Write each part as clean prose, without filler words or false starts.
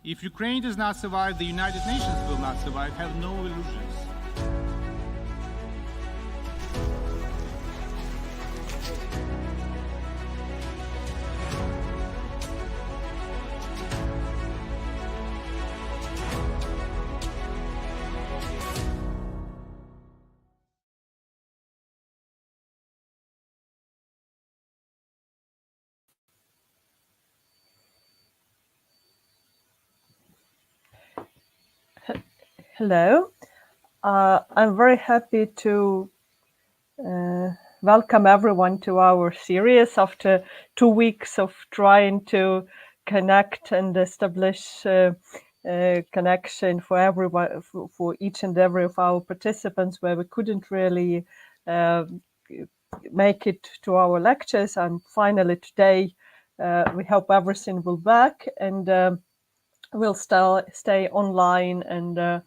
If Ukraine does not survive, the United Nations will not survive. Have no illusions. Hello, I'm very happy to welcome everyone to our series after 2 weeks of trying to connect and establish connection for everyone, for each and every of our participants, where we couldn't really make it to our lectures. And finally today, we hope everything will work and we'll stay online and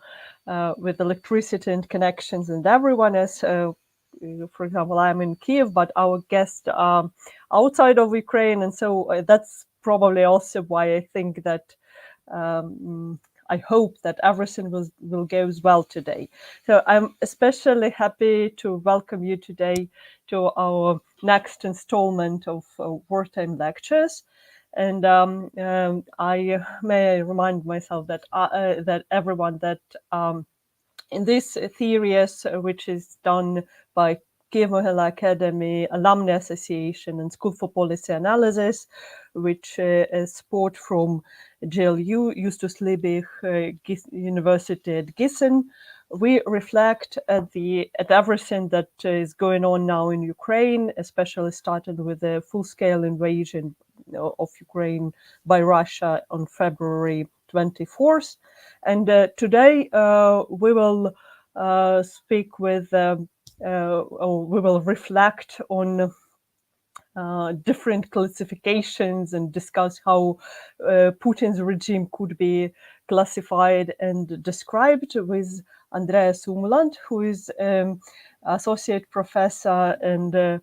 with electricity and connections, and everyone is, for example, I'm in Kiev, but our guests are outside of Ukraine, and so that's probably also why I think that I hope that everything will go well today. So I'm especially happy to welcome you today to our next installment of Wartime Lectures. And I may remind myself that that everyone that in this series, which is done by Kiev Mohila Academy, Alumni Association, and School for Policy Analysis, which is support from GLU, Justus Liebig University at Gießen, we reflect at everything that is going on now in Ukraine, especially started with the full-scale invasion of Ukraine by Russia on February 24th. And today we will speak with, or we will reflect on different classifications and discuss how Putin's regime could be classified and described with Andreas Umlland, who is associate professor and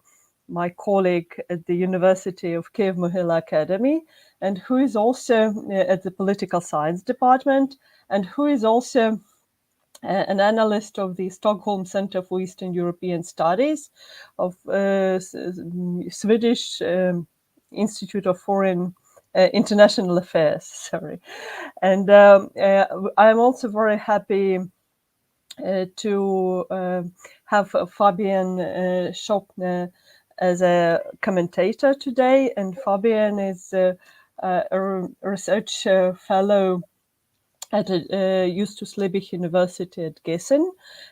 my colleague at the University of Kiev Mohila Academy, and who is also at the political science department, and who is also an analyst of the Stockholm Center for Eastern European Studies of Swedish Institute of Foreign International Affairs. Sorry, and I'm also very happy to have Fabian Schoppner as a commentator today, and Fabian is a research fellow at Justus Liebig University at Gießen,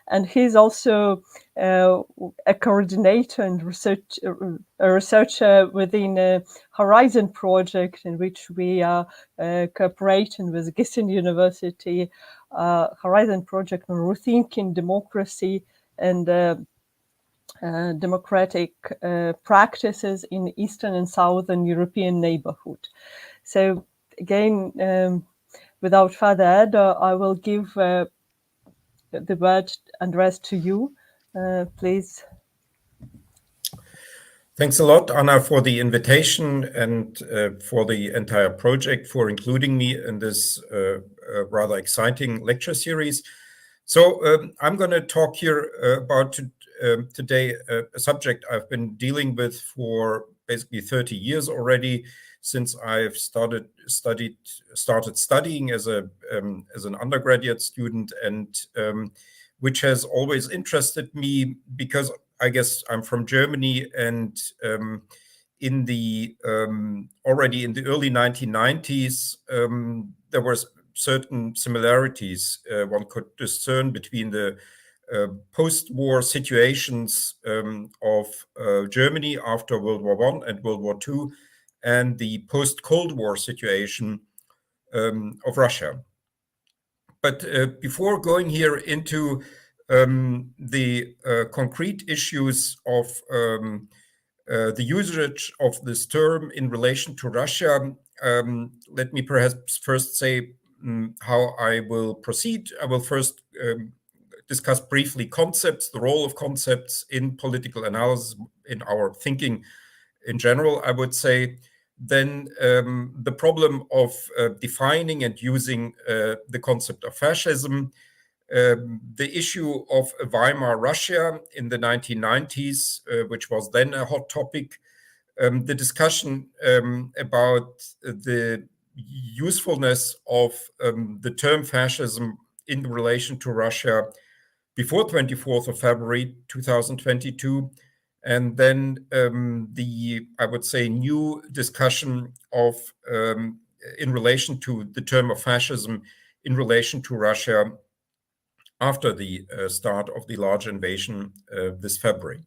and he's also a coordinator and a researcher within a Horizon project, in which we are cooperating with Gießen University, Horizon project on rethinking democracy and democratic practices in Eastern and Southern European neighborhood. So again, without further ado, I will give the word, Andreas, to you, please. Thanks a lot, Anna, for the invitation and for the entire project, for including me in this rather exciting lecture series. So I'm going to talk here about today a subject I've been dealing with for basically 30 years already, since I've started studying as an undergraduate student, and which has always interested me because I guess I'm from Germany, and in the already in the early 1990s there was certain similarities one could discern between the post-war situations of Germany after World War I and World War II, and the post-Cold War situation of Russia. But before going here into the concrete issues of the usage of this term in relation to Russia, let me perhaps first say how I will proceed. I will first discuss briefly concepts, the role of concepts in political analysis, in our thinking in general, I would say. then the problem of defining and using the concept of fascism, the issue of Weimar Russia in the 1990s, which was then a hot topic, the discussion about the usefulness of the term fascism in relation to Russia before 24th of February 2022, and then I would say, new discussion of in relation to the term of fascism in relation to Russia after the start of the large invasion this February.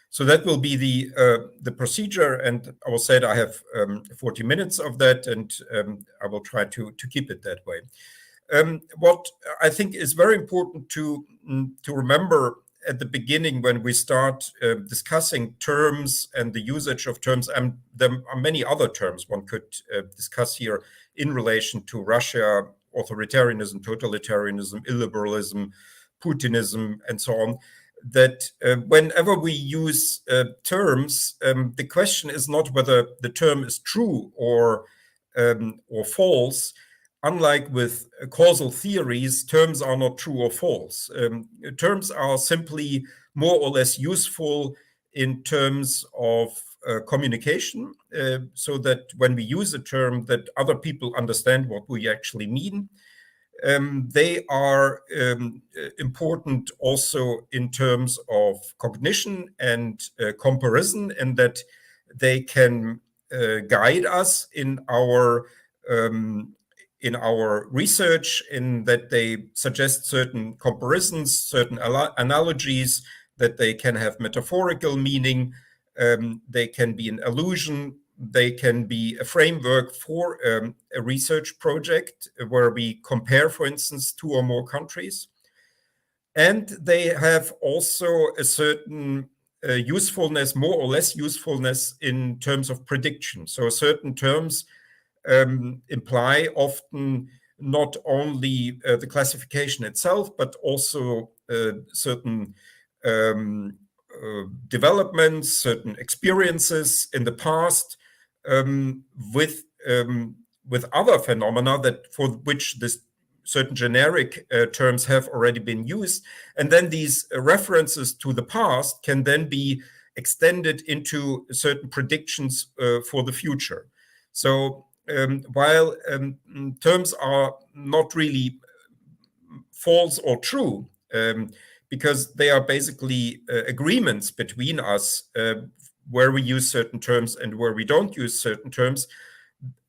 So that will be the procedure, and I will say that I have 40 minutes of that, and I will try to keep it that way. What I think is very important to remember at the beginning when we start discussing terms and the usage of terms, and there are many other terms one could discuss here in relation to Russia: authoritarianism, totalitarianism, illiberalism, Putinism, and so on, that whenever we use terms, the question is not whether the term is true or false. Unlike with causal theories, terms are not true or false. Terms are simply more or less useful in terms of communication, so that when we use a term, that other people understand what we actually mean. They are important also in terms of cognition and comparison, in that they can guide us in our research, in that they suggest certain comparisons, certain analogies, that they can have metaphorical meaning, they can be an allusion, they can be a framework for a research project where we compare, for instance, two or more countries. And they have also a certain usefulness, more or less usefulness, in terms of prediction. So certain terms imply often not only the classification itself, but also certain developments, certain experiences in the past, with other phenomena that for which this certain generic terms have already been used, and then these references to the past can then be extended into certain predictions for the future. So while terms are not really false or true, because they are basically agreements between us where we use certain terms and where we don't use certain terms,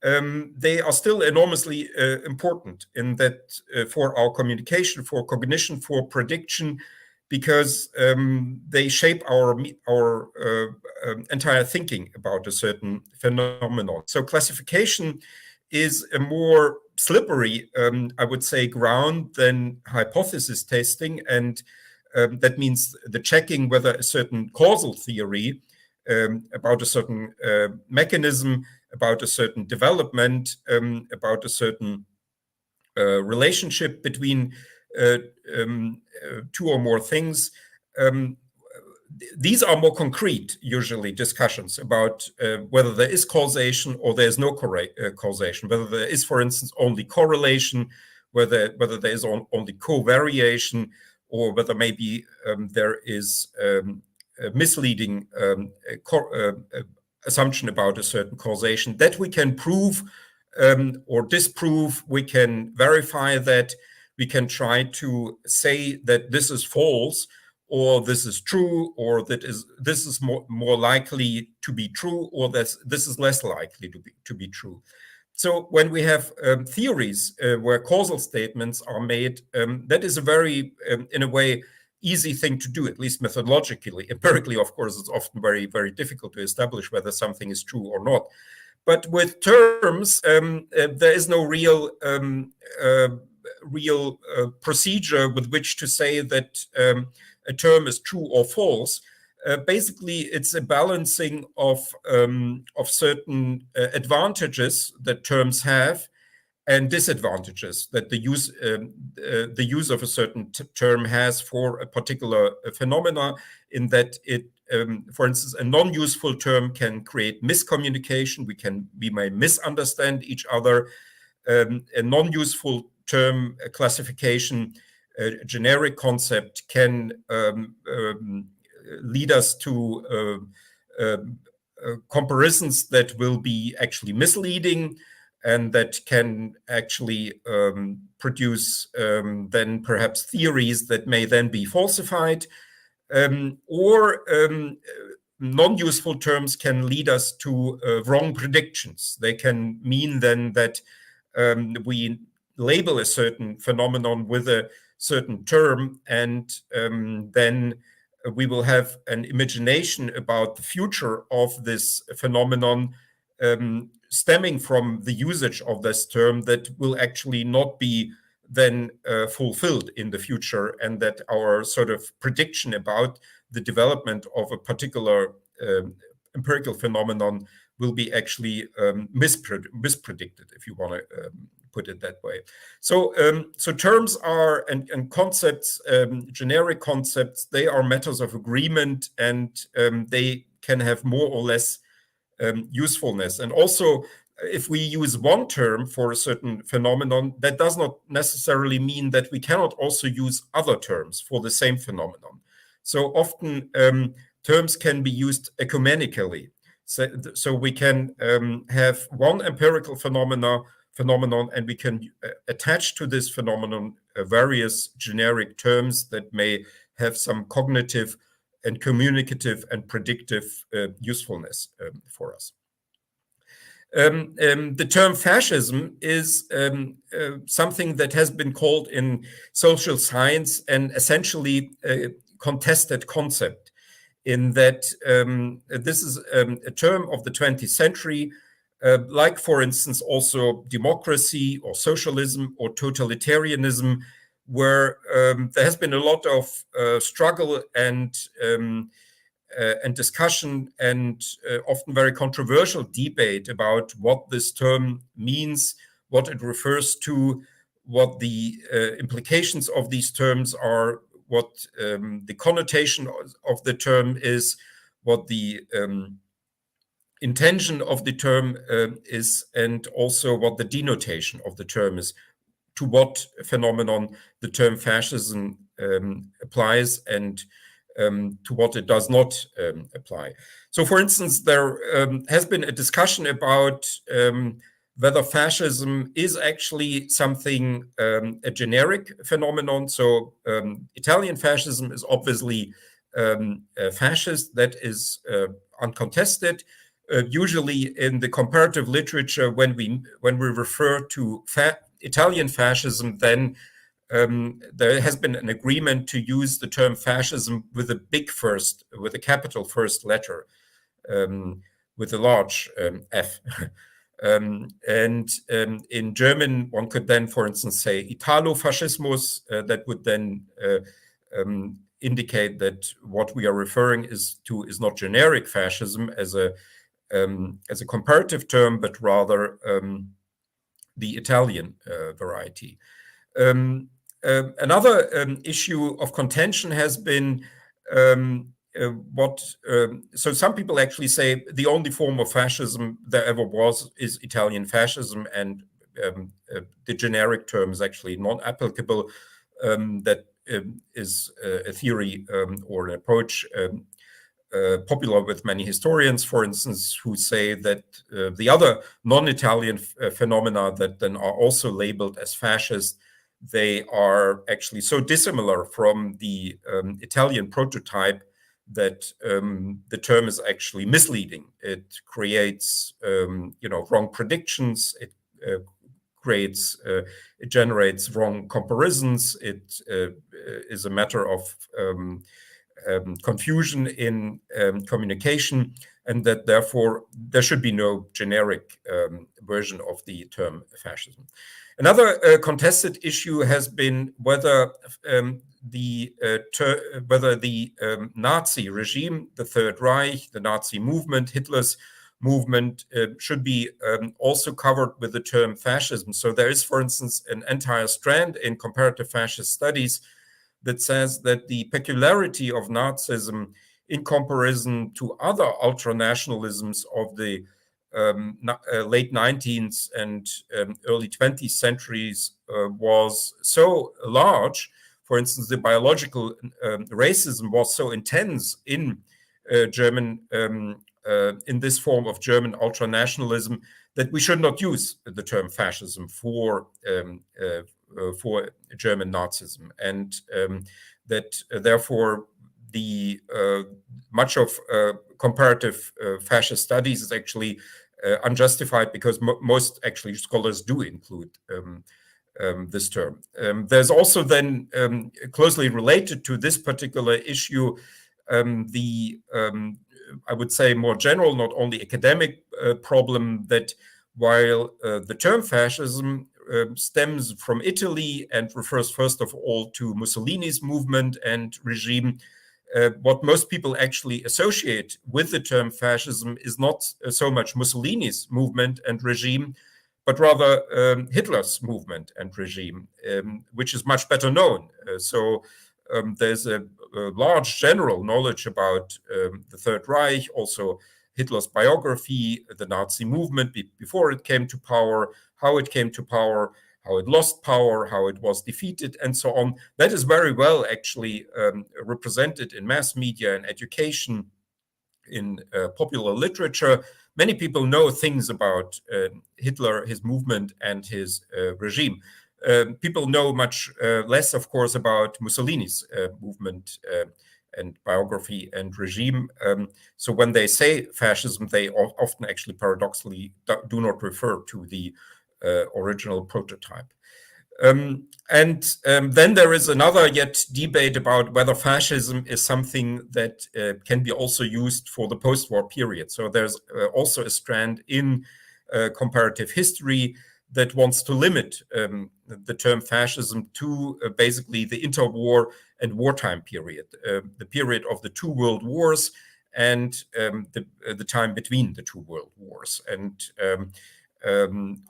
they are still enormously important in that for our communication, for cognition, for prediction, because they shape our entire thinking about a certain phenomenon. So classification is a more slippery, I would say, ground than hypothesis testing, and that means the checking whether a certain causal theory about a certain mechanism, about a certain development, about a certain relationship between two or more things. These are more concrete, usually, discussions about whether there is causation or there is no causation, whether there is, for instance, only correlation, whether there is only covariation, or whether maybe there is a misleading assumption about a certain causation. That we can prove or disprove, we can verify that, we can try to say that this is false, or this is true, or that this is more likely to be true, or this is less likely to be true. So when we have theories where causal statements are made, that is a very, in a way, easy thing to do, at least methodologically. Empirically, of course, it's often very, very difficult to establish whether something is true or not. But with terms, there is no real procedure with which to say that a term is true or false. Basically, it's a balancing of certain advantages that terms have and disadvantages that the use of a certain term has for a particular phenomena, in that it for instance, a non-useful term can create miscommunication. We may misunderstand each other. A non-useful term classification, a generic concept, can lead us to comparisons that will be actually misleading, and that can actually produce then perhaps theories that may then be falsified. Or non-useful terms can lead us to wrong predictions. They can mean then that we label a certain phenomenon with a certain term, and then we will have an imagination about the future of this phenomenon stemming from the usage of this term that will actually not be then fulfilled in the future, and that our sort of prediction about the development of a particular empirical phenomenon will be actually mispredicted, if you want to put it that way. So terms are and concepts, generic concepts, they are matters of agreement, and they can have more or less usefulness. And also, if we use one term for a certain phenomenon, that does not necessarily mean that we cannot also use other terms for the same phenomenon. So often terms can be used ecumenically. So we can have one empirical phenomenon, and we can attach to this phenomenon various generic terms that may have some cognitive and communicative and predictive usefulness for us. The term fascism is something that has been called in social science an essentially contested concept, in that this is a term of the 20th century, like, for instance, also democracy or socialism or totalitarianism, where there has been a lot of struggle and discussion and often very controversial debate about what this term means, what it refers to, what the implications of these terms are, what the connotation of the term is, what the intention of the term is, and also what the denotation of the term is, to what phenomenon the term fascism applies, and to what it does not apply. So, for instance, there has been a discussion about whether fascism is actually something, a generic phenomenon. So Italian fascism is obviously fascist, that is uncontested. Usually in the comparative literature, when we refer to Italian fascism, then there has been an agreement to use the term fascism with a big first, with a capital first letter, with a large F. And in German, one could then, for instance, say Italo-Fascismus. That would then indicate that what we are referring to is not generic fascism as a comparative term, but rather the Italian variety. Another issue of contention has been so some people actually say the only form of fascism there ever was is Italian fascism, and the generic term is actually non-applicable. That is a theory or an approach popular with many historians, for instance, who say that the other non-Italian phenomena that then are also labeled as fascist, they are actually so dissimilar from the Italian prototype that the term is actually misleading. It creates, wrong predictions. It generates wrong comparisons. It is a matter of confusion in communication, and that therefore there should be no generic version of the term fascism. Another contested issue has been whether the Nazi regime, the Third Reich, the Nazi movement, Hitler's movement, should be also covered with the term fascism. So there is, for instance, an entire strand in comparative fascist studies that says that the peculiarity of Nazism in comparison to other ultranationalisms of the late 19th and early 20th centuries was so large. For instance, the biological racism was so intense in German, in this form of German ultranationalism, that we should not use the term fascism for German Nazism, and that therefore the much of comparative fascist studies is actually unjustified, because most actually scholars do include this term. There's also then closely related to this particular issue the I would say more general, not only academic problem, that while the term fascism stems from Italy and refers first of all to Mussolini's movement and regime, what most people actually associate with the term fascism is not so much Mussolini's movement and regime, but rather Hitler's movement and regime, which is much better known. So there's a large general knowledge about the Third Reich, also Hitler's biography, the Nazi movement before it came to power, how it came to power, how it lost power, how it was defeated, and so on. That is very well actually represented in mass media and education, in popular literature. Many people know things about Hitler, his movement, and his regime. People know much less, of course, about Mussolini's movement and biography and regime. So when they say fascism, they often actually paradoxically do not refer to the original prototype. And then there is another yet debate about whether fascism is something that can be also used for the post-war period. So there's also a strand in comparative history that wants to limit the term fascism to basically the interwar and wartime period, the period of the two world wars and the time between the two world wars. And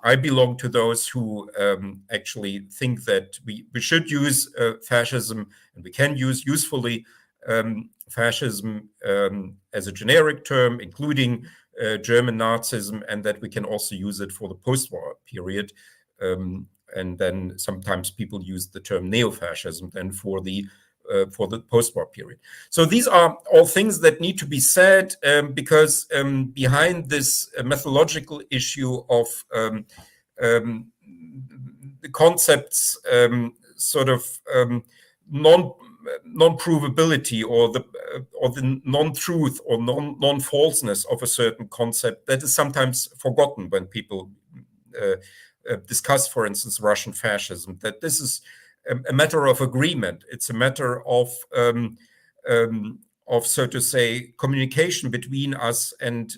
I belong to those who actually think that we should use fascism, and we can use usefully fascism as a generic term, including German Nazism, and that we can also use it for the post-war period. And then sometimes people use the term neo-fascism then for the post-war period. So these are all things that need to be said, because behind this methodological issue of the concepts sort of non-provability or the non-truth or non-falseness of a certain concept, that is sometimes forgotten when people discuss, for instance, Russian fascism, that this is a matter of agreement. It's a matter of so to say, communication between us and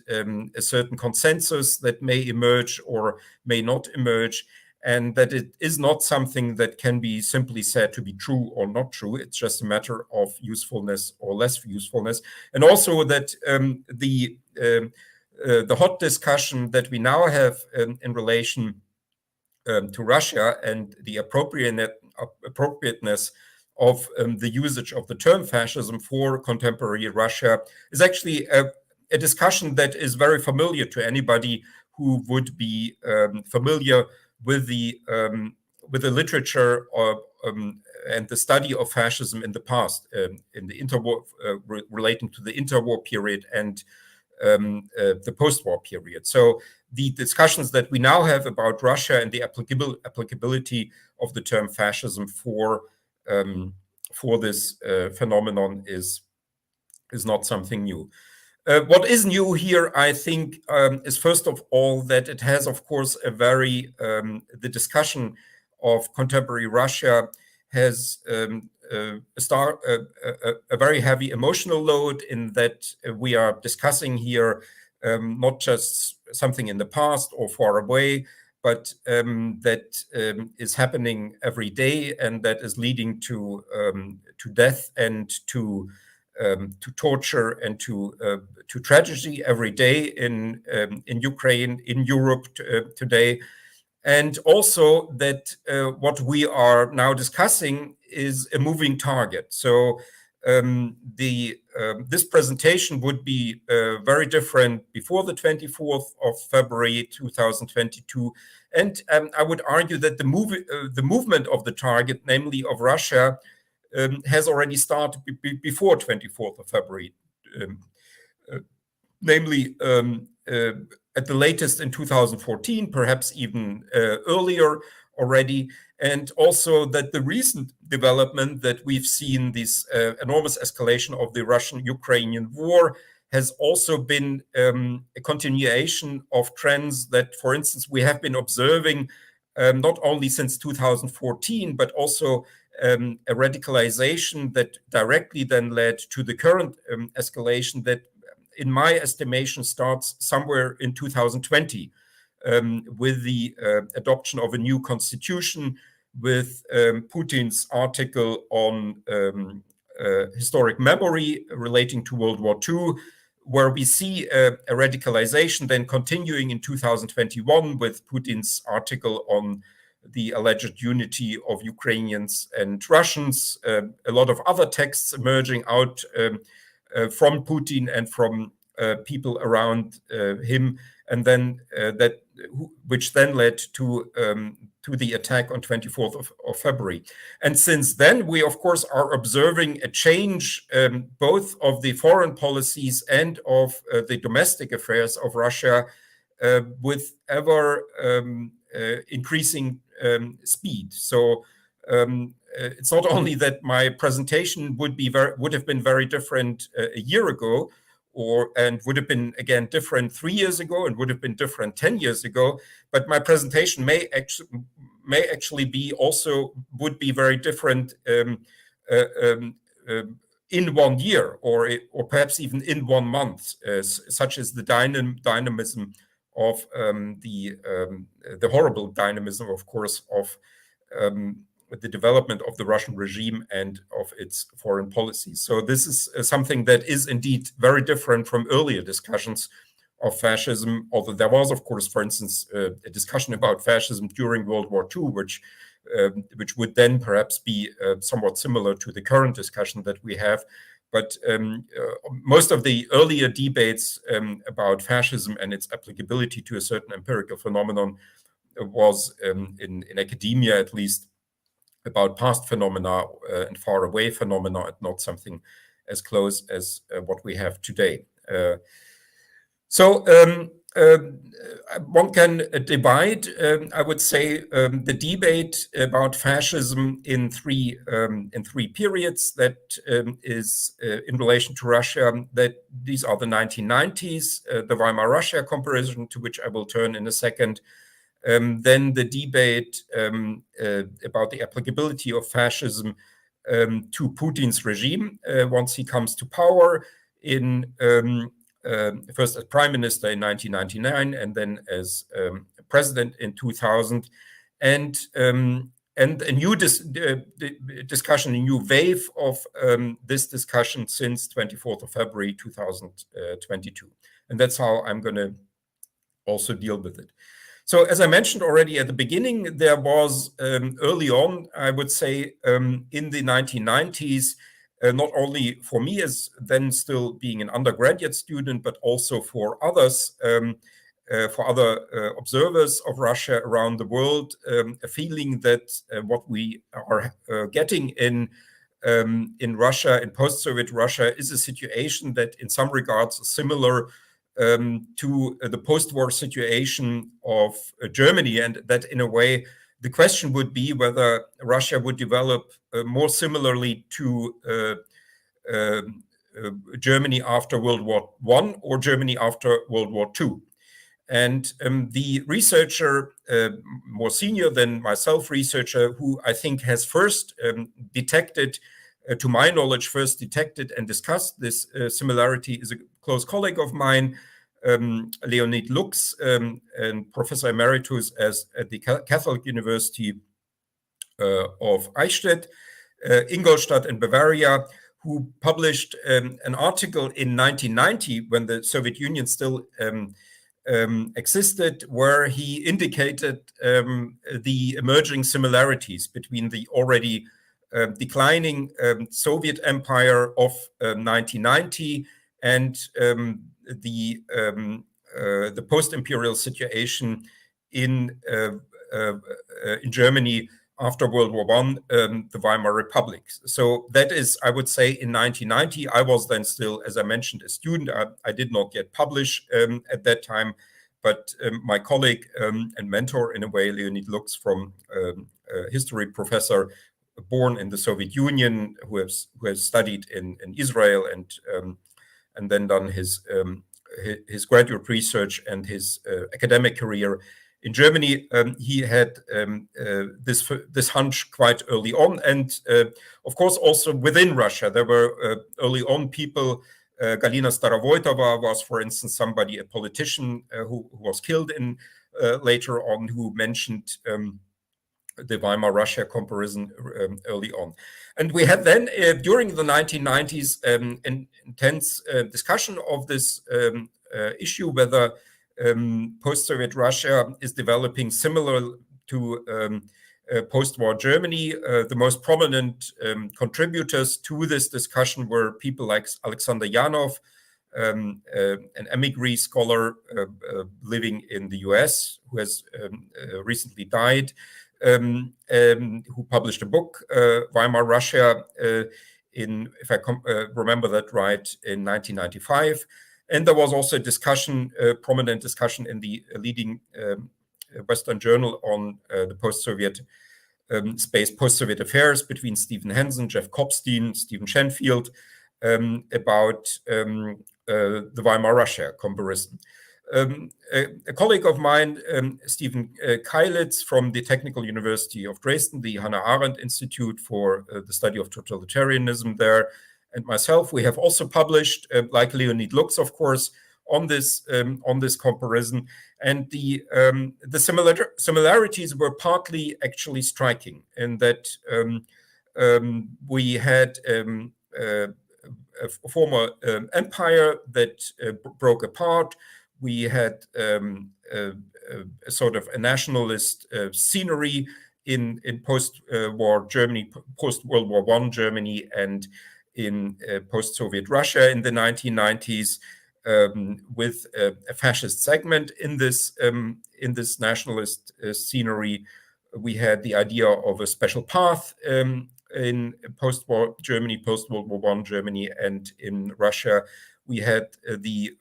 a certain consensus that may emerge or may not emerge, and that it is not something that can be simply said to be true or not true. It's just a matter of usefulness or less usefulness. And also that the hot discussion that we now have in relation to Russia and the appropriateness of the usage of the term fascism for contemporary Russia is actually a discussion that is very familiar to anybody who would be familiar with the literature and the study of fascism in the past, in the interwar, relating to the interwar period and the post-war period. So the discussions that we now have about Russia and the applicability of the term fascism for this phenomenon is not something new. What is new here, I think, is first of all that it has, of course, the discussion of contemporary Russia has a very heavy emotional load, in that we are discussing here not just something in the past or far away, but that is happening every day, and that is leading to death and to torture and to tragedy every day in Ukraine, in Europe today. And also that what we are now discussing is a moving target. So the this presentation would be very different before the 24th of February 2022. And I would argue that the movement of the target, namely of Russia, has already started before 24th of February, namely at the latest in 2014, perhaps even earlier already. And also that the recent development that we've seen, this enormous escalation of the Russian-Ukrainian war, has also been a continuation of trends that, for instance, we have been observing not only since 2014, but also a radicalization that directly then led to the current escalation that, in my estimation, starts somewhere in 2020 with the adoption of a new constitution, with Putin's article on historic memory relating to World War II, where we see a radicalization then continuing in 2021 with Putin's article on the alleged unity of Ukrainians and Russians, a lot of other texts emerging out from Putin and from people around him, and then which then led to the attack on 24th of February. And since then, we of course are observing a change both of the foreign policies and of the domestic affairs of Russia with ever increasing speed. So it's not only that my presentation would have been very different a year ago, and would have been again different 3 years ago, and would have been different 10 years ago, but my presentation may actually be also would be very different in 1 year, or perhaps even in 1 month, such as the dynamism of the horrible dynamism, of course, of the development of the Russian regime and of its foreign policy. So this is something that is indeed very different from earlier discussions of fascism, although there was, of course, for instance, a discussion about fascism during World War II, which would then perhaps be somewhat similar to the current discussion that we have. But most of the earlier debates about fascism and its applicability to a certain empirical phenomenon was, in academia at least, about past phenomena and far away phenomena, and not something as close as what we have today. So one can divide, I would say, the debate about fascism in three periods. That is in relation to Russia. That these are the 1990s, the Weimar Russia comparison, to which I will turn in a second. Then the debate about the applicability of fascism to Putin's regime once he comes to power, in first as prime minister in 1999, and then as president in 2000, and a new discussion, a new wave of this discussion since 24th of February 2022, and that's how I'm going to also deal with it. So as I mentioned already at the beginning, there was early on, I would say, in the 1990s, not only for me as then still being an undergraduate student, but also for others, for other observers of Russia around the world, a feeling that what we are getting in Russia, in post-Soviet Russia, is a situation that in some regards is similar to the post-war situation of Germany, and that in a way the question would be whether Russia would develop more similarly to Germany after World War I or Germany after World War II. And the researcher, more senior than myself researcher, who I think has first detected, to my knowledge, first detected and discussed this similarity, is a close colleague of mine, Leonid Lux, and Professor Emeritus at the Catholic University of Eichstätt, Ingolstadt in Bavaria, who published an article in 1990 when the Soviet Union still existed, where he indicated the emerging similarities between the already declining Soviet empire of 1990 and the post-imperial situation in Germany after World War I, the Weimar Republic. So that is, I would say, in 1990. I was then still, as I mentioned, a student. I did not yet publish at that time, but my colleague and mentor, in a way, Leonid Lux, from a history professor born in the Soviet Union, who has studied in Israel and then done his graduate research and his academic career in Germany. He had this hunch quite early on, and of course also within Russia there were early on people. Galina Starovoitova was, for instance, a politician who was killed in later on, who mentioned the Weimar Russia comparison early on. And we had then, during the 1990s, an intense discussion of this issue, whether post-Soviet Russia is developing similar to post-war Germany. The most prominent contributors to this discussion were people like Alexander Yanov, an emigre scholar living in the US, who has recently died, who published a book, Weimar Russia, if I remember that right, in 1995. And there was also a discussion, prominent discussion in the leading Western journal on the post-Soviet space, post-Soviet affairs, between Stephen Hansen, Jeff Kopstein, Stephen Shenfield, about the Weimar Russia comparison. A colleague of mine, Stephen Keilitz, from the Technical University of Dresden, the Hannah Arendt Institute for the Study of Totalitarianism there, and myself, we have also published, like Leonid Lux, of course, on this comparison. And the similarities were partly actually striking in that we had a former empire that broke apart. We had a sort of a nationalist scenery in post-war Germany, post-World War I Germany, and in post-Soviet Russia in the 1990s, with a fascist segment in this nationalist scenery. We had the idea of a special path in post-war Germany, post-World War I Germany, and in Russia we had the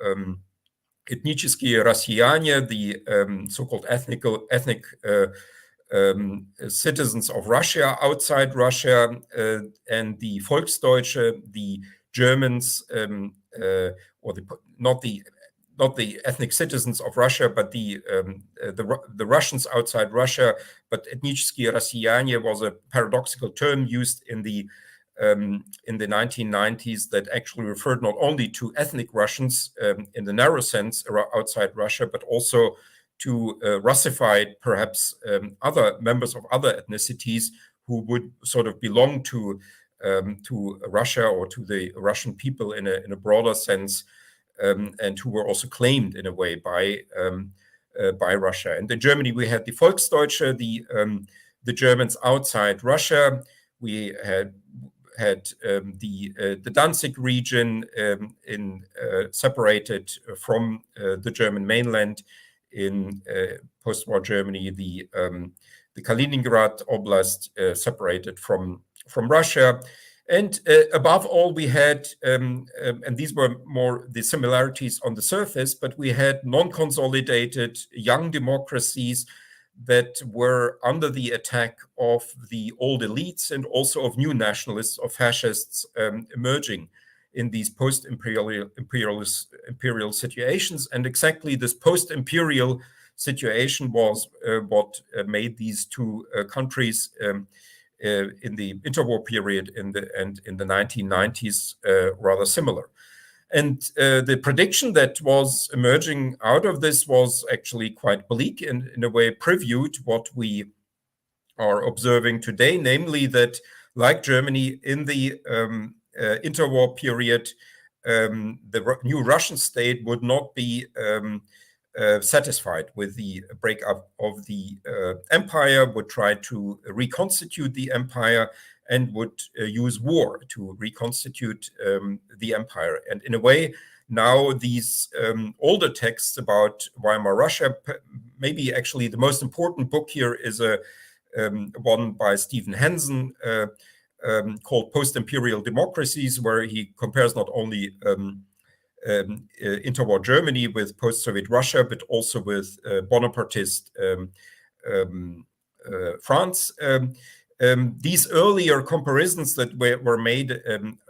ethnические россияне, the so-called ethnic citizens of Russia outside Russia, and the Volksdeutsche, the Germans, or not the ethnic citizens of Russia, but the Russians outside Russia. But ethnические россияне was a paradoxical term used in the 1990s that actually referred not only to ethnic Russians in the narrow sense outside Russia, but also to Russified, perhaps other members of other ethnicities who would sort of belong to Russia or to the Russian people in a broader sense, and who were also claimed in a way by Russia. And in Germany, we had the Volksdeutsche, the Germans outside Russia. We had the Danzig region separated from the German mainland. In post-war Germany, the Kaliningrad Oblast separated from Russia. And above all, we had, and these were more the similarities on the surface, but we had non-consolidated young democracies that were under the attack of the old elites and also of new nationalists, of fascists emerging in these post-imperial situations. And exactly this post-imperial situation was what made these two countries in the interwar period in the 1990s rather similar. And the prediction that was emerging out of this was actually quite bleak and in a way previewed what we are observing today, namely that, like Germany, in the interwar period, the new Russian state would not be satisfied with the breakup of the empire, would try to reconstitute the empire, and would use war to reconstitute the empire. And in a way, now these older texts about Weimar Russia, maybe actually the most important book here is one by Stephen Hansen called Post-Imperial Democracies, where he compares not only interwar Germany with post-Soviet Russia, but also with Bonapartist France. These earlier comparisons that were made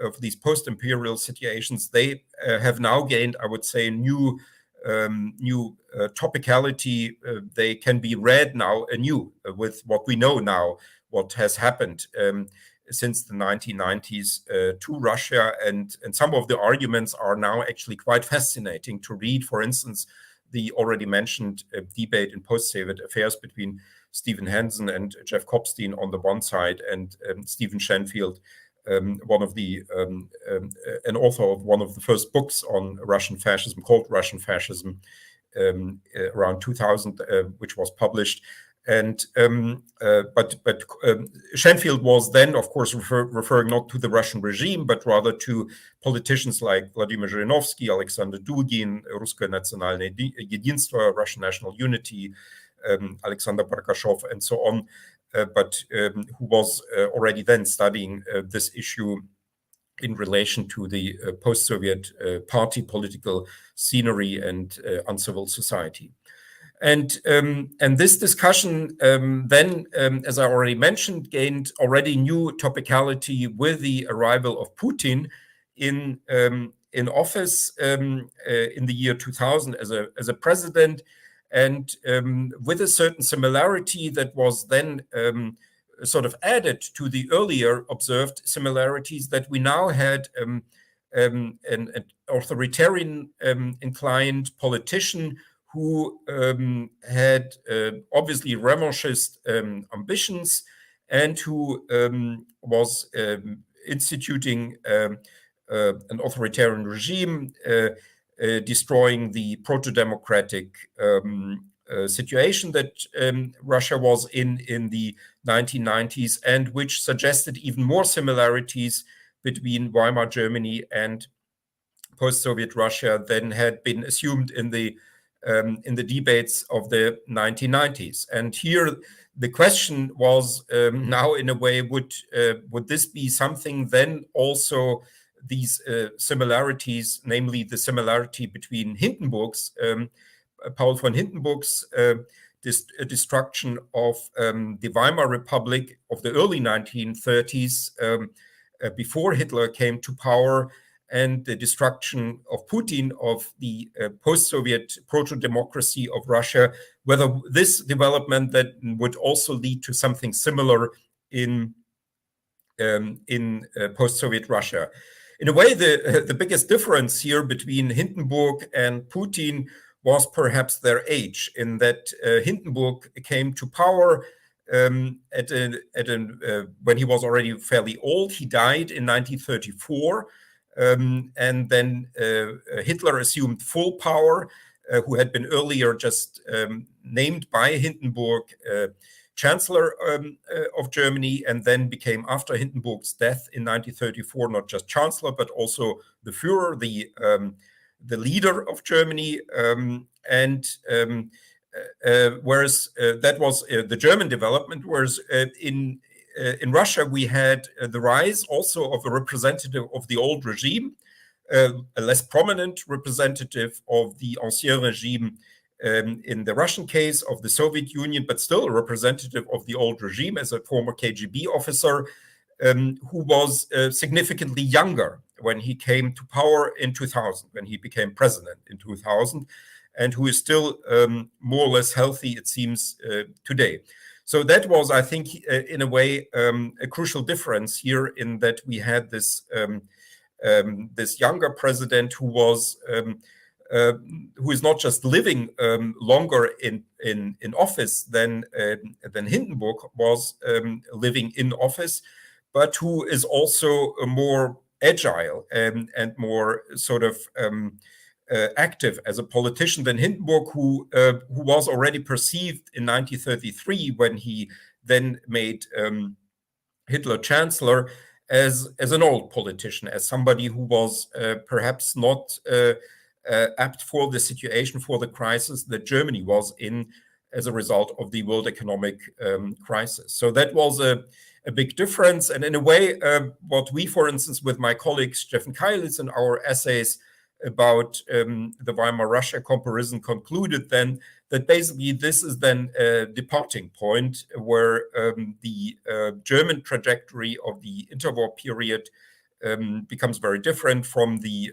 of these post-imperial situations, they have now gained, I would say, new topicality. They can be read now anew with what we know now, what has happened since the 1990s to Russia. And some of the arguments are now actually quite fascinating to read. For instance, the already mentioned debate in post-Soviet affairs between Stephen Hansen and Jeff Kopstein on the one side, and Stephen Shenfield, one of the an author of one of the first books on Russian fascism, called Russian Fascism, around 2000, which was published. And but Shenfield was then, of course, referring not to the Russian regime, but rather to politicians like Vladimir Zhirinovsky, Alexander Dugin, Russkoye Nationalne Единство, Russian National Unity, Alexander Barkashov, and so on, but who was already then studying this issue in relation to the post-Soviet party political scenery and uncivil society. And this discussion then, as I already mentioned, gained already new topicality with the arrival of Putin in office in the year 2000 as a president, and with a certain similarity that was then sort of added to the earlier observed similarities that we now had an authoritarian inclined politician who had obviously revanchist ambitions, and who was instituting an authoritarian regime, destroying the proto-democratic situation that Russia was in the 1990s, and which suggested even more similarities between Weimar Germany and post-Soviet Russia than had been assumed in the debates of the 1990s. And here the question was now, in a way, would this be something then also these similarities, namely the similarity between Hindenburg's, Paul von Hindenburg's destruction of the Weimar Republic of the early 1930s, before Hitler came to power, and the destruction of Putin of the post-Soviet proto-democracy of Russia, whether this development that would also lead to something similar in post-Soviet Russia. In a way, the biggest difference here between Hindenburg and Putin was perhaps their age, in that Hindenburg came to power when he was already fairly old. He died in 1934. And then Hitler assumed full power, who had been earlier just named by Hindenburg Chancellor of Germany, and then became, after Hindenburg's death in 1934, not just Chancellor, but also the Führer, the leader of Germany. Whereas that was the German development, whereas in Russia, we had the rise also of a representative of the old regime, a less prominent representative of the ancien regime in the Russian case of the Soviet Union, but still a representative of the old regime as a former KGB officer, who was significantly younger when he came to power in 2000, when he became president in 2000, and who is still more or less healthy, it seems, today. So that was, I think, in a way, a crucial difference here, in that we had this this younger president who was who is not just living longer in office than Hindenburg was living in office, but who is also more agile and more sort of active as a politician than Hindenburg, who was already perceived in 1933, when he then made Hitler chancellor as an old politician, as somebody who was perhaps not apt for the situation, for the crisis that Germany was in as a result of the world economic crisis. So that was a big difference. And in a way, what we, for instance, with my colleague Steffen Keilitz in our essays about the Weimar Russia comparison concluded then that basically this is then a departing point where the German trajectory of the interwar period becomes very different from the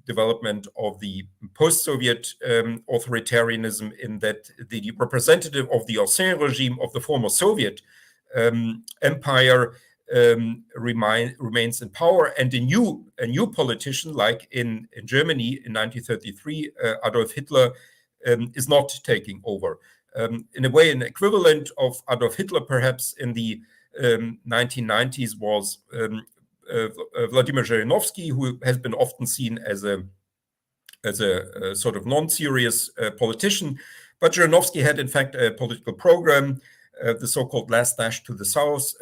development of the post-Soviet authoritarianism, in that the representative of the ancien regime of the former Soviet empire remains in power, and a new politician, like in Germany in 1933, Adolf Hitler, is not taking over. In a way, an equivalent of Adolf Hitler, perhaps in the 1990s, was Vladimir Zhirinovsky, who has been often seen as a sort of non-serious politician. But Zhirinovsky had, in fact, a political program, the so-called last dash to the south,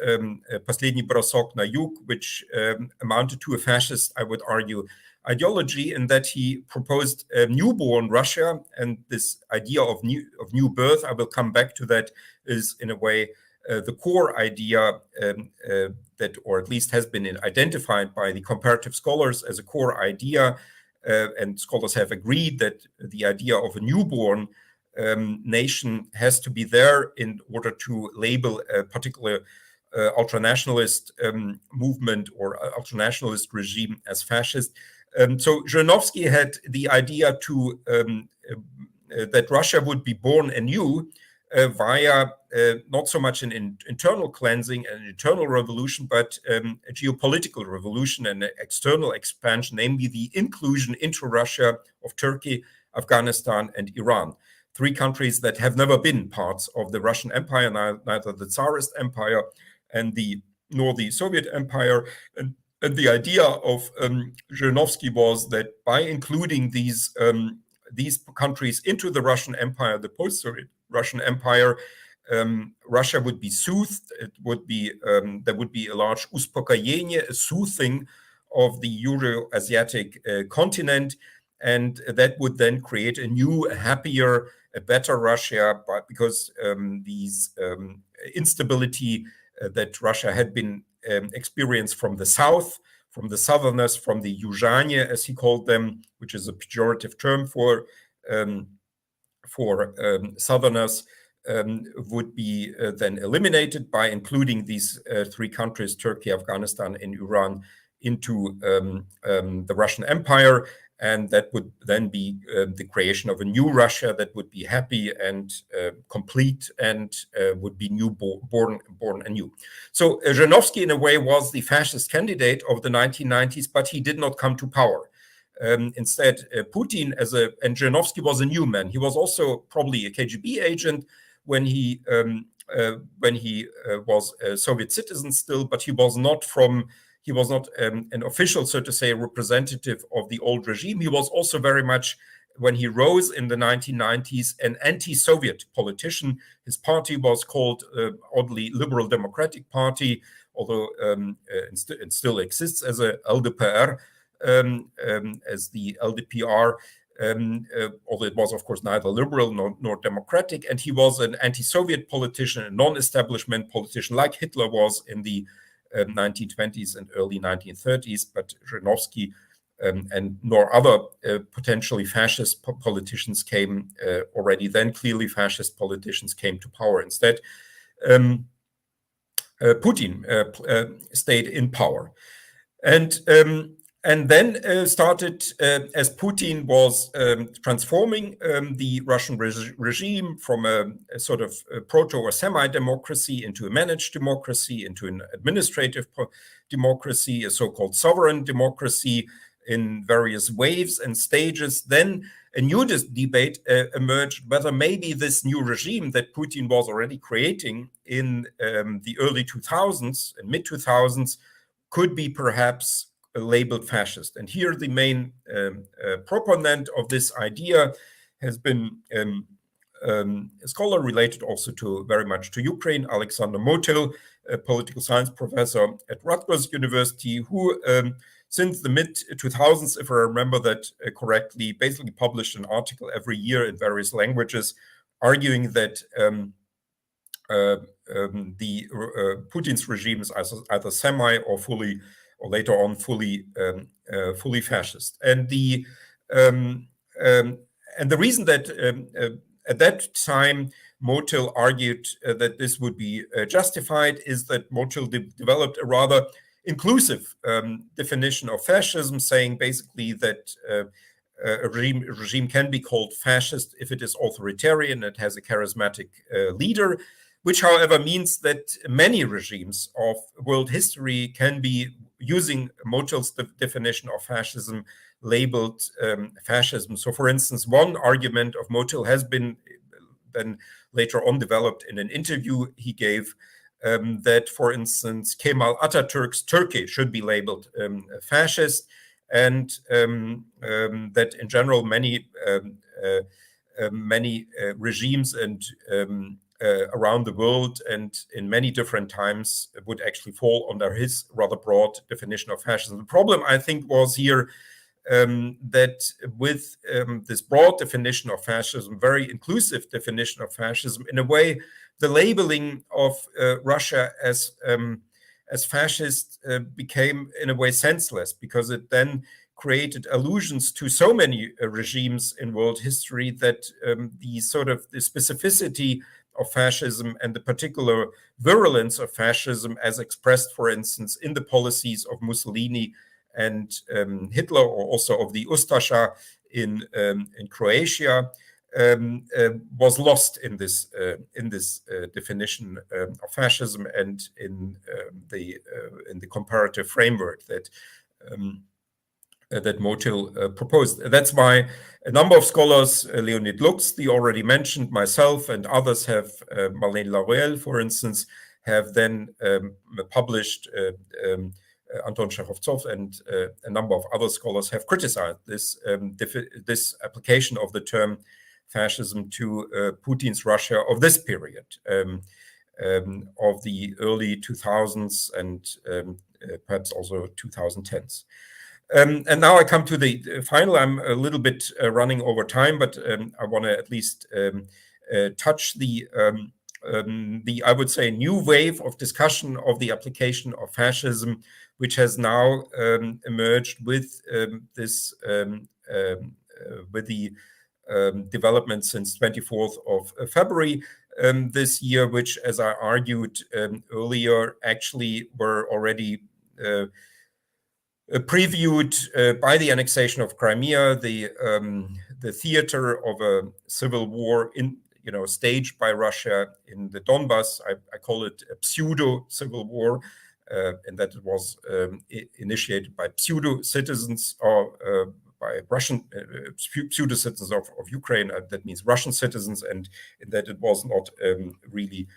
Последний бросок на юг, which amounted to a fascist, I would argue, ideology, in that he proposed a newborn Russia. And this idea of new birth, I will come back to that, is in a way the core idea that, or at least has been identified by the comparative scholars as a core idea. And scholars have agreed that the idea of a newborn nation has to be there in order to label a particular ultranationalist movement or ultranationalist regime as fascist. So Zhirinovsky had the idea that Russia would be born anew via not so much an internal cleansing and an internal revolution, but a geopolitical revolution and an external expansion, namely the inclusion into Russia of Turkey, Afghanistan, and Iran. Three countries that have never been parts of the Russian Empire, neither the Tsarist Empire nor the Soviet Empire. And the idea of Zhirinovsky was that by including these countries into the Russian Empire, the post-Soviet Russian Empire, Russia would be soothed. It would be there would be a large uspokojenie, a soothing of the Euro-Asiatic continent, and that would then create a new, happier, a better Russia, because these instability that Russia had been experienced from the south, from the southerners, from the Yuzhanie, as he called them, which is a pejorative term for southerners, would be then eliminated by including these three countries, Turkey, Afghanistan, and Iran, into the Russian Empire. And that would then be the creation of a new Russia that would be happy and complete and would be born anew. So Zhirinovsky, in a way, was the fascist candidate of the 1990s, but he did not come to power. Instead, Putin, and Zhirinovsky was a new man. He was also probably a KGB agent when he was a Soviet citizen still, but he was not an official, so to say, representative of the old regime. He was also very much, when he rose in the 1990s, an anti-Soviet politician. His party was called, oddly, Liberal Democratic Party, although it still exists as a LDPR, as the LDPR, although it was, of course, neither liberal nor democratic. And he was an anti-Soviet politician, a non-establishment politician, like Hitler was in the 1920s and early 1930s, but Zhirinovsky and nor other potentially fascist politicians came already then. Clearly, fascist politicians came to power instead. Putin stayed in power, and then started, as Putin was transforming the Russian regime from a sort of proto or semi-democracy into a managed democracy, into an administrative democracy, a so-called sovereign democracy in various waves and stages. Then a new debate emerged whether maybe this new regime that Putin was already creating in the early 2000s and mid-2000s could be perhaps labeled fascist. And here the main proponent of this idea has been scholar related also to very much to Ukraine, Alexander Motyl, a political science professor at Rutgers University, who since the mid-2000s, if I remember that correctly, basically published an article every year in various languages arguing that Putin's regime is either semi or fully, or later on fully fascist. And the reason that at that time Motyl argued that this would be justified is that Motyl developed a rather inclusive definition of fascism, saying basically that a regime can be called fascist if it is authoritarian, it has a charismatic leader, which however means that many regimes of world history can be, using Motyl's definition of fascism, labeled fascism. So for instance, one argument of Motyl has been then later on developed in an interview he gave, that, for instance, Kemal Atatürk's Turkey should be labeled fascist, and that in general many regimes and around the world and in many different times would actually fall under his rather broad definition of fascism. The problem, I think, was here that with this broad definition of fascism, very inclusive definition of fascism, in a way, the labeling of Russia as fascist became in a way senseless, because it then created allusions to so many regimes in world history that the specificity of fascism and the particular virulence of fascism, as expressed, for instance, in the policies of Mussolini and Hitler, or also of the Ustasha in Croatia, was lost in this definition of fascism and in the comparative framework that Motyl proposed. That's why a number of scholars, Leonid Lux, the already mentioned, myself, and others have, Marlene Laruelle, for instance, have then published, Anton Cherovtsov and a number of other scholars have criticized this application of the term fascism to Putin's Russia of this period, of the early 2000s and perhaps also 2010s. And now I come to the final. I'm a little bit running over time, but I want to at least touch the I would say new wave of discussion of the application of fascism, which has now emerged with with the development since 24th of February this year, which, as I argued earlier, actually were already previewed by the annexation of Crimea, the theater of a civil war staged by Russia in the Donbass. I call it a pseudo civil war, and that it was initiated by pseudo citizens or by Russian pseudo citizens of Ukraine. That means Russian citizens, and that it was not really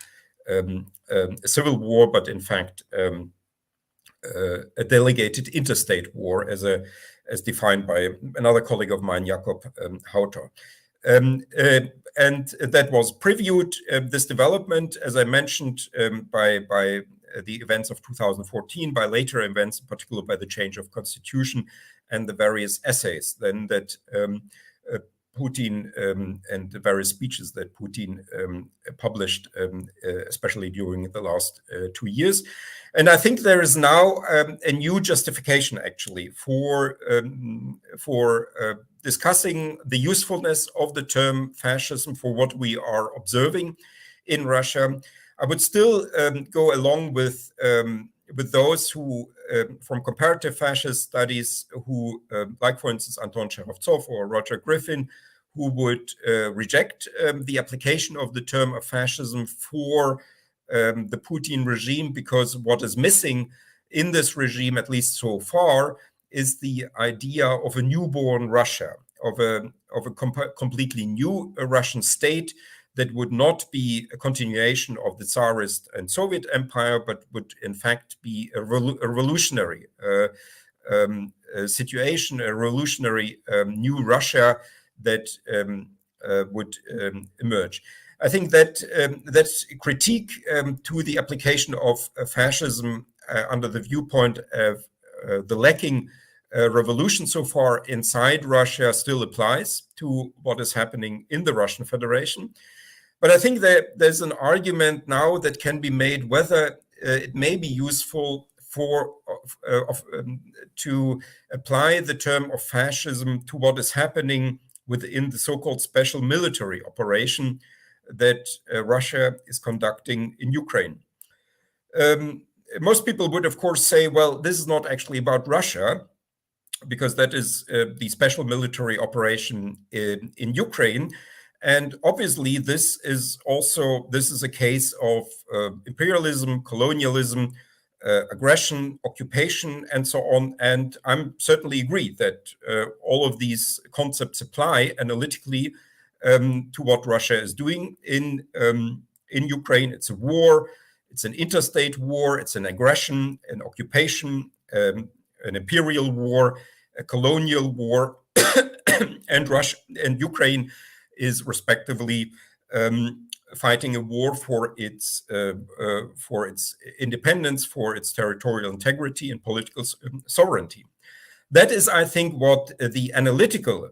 a civil war, but in fact a delegated interstate war, as defined by another colleague of mine, Jakob Hauter. And that was previewed, this development, as I mentioned, by the events of 2014, by later events, in particular by the change of constitution and the various essays then that Putin and the various speeches that Putin published, especially during the last 2 years. And I think there is now a new justification, actually, for discussing the usefulness of the term fascism for what we are observing in Russia. I would still go along with those who, from comparative fascist studies, who, like for instance, Anton Cherovtsov or Roger Griffin, who would reject the application of the term of fascism for the Putin regime, because what is missing in this regime, at least so far, is the idea of a newborn Russia, of a completely new Russian state that would not be a continuation of the Tsarist and Soviet empire, but would in fact be a revolutionary situation, a revolutionary new Russia that would emerge. I think that that critique to the application of fascism under the viewpoint of the lacking revolution so far inside Russia still applies to what is happening in the Russian Federation. But I think that there's an argument now that can be made whether it may be useful to apply the term of fascism to what is happening within the so-called special military operation that Russia is conducting in Ukraine. Most people would, of course, say, well, this is not actually about Russia, because that is the special military operation in Ukraine. And obviously, this is a case of imperialism, colonialism, aggression, occupation, and so on. And I certainly agree that all of these concepts apply analytically to what Russia is doing in Ukraine. It's a war, it's an interstate war, it's an aggression, an occupation, an imperial war, a colonial war, and Russia and Ukraine is respectively fighting a war for its independence, for its territorial integrity and political sovereignty. That is, I think, what the analytical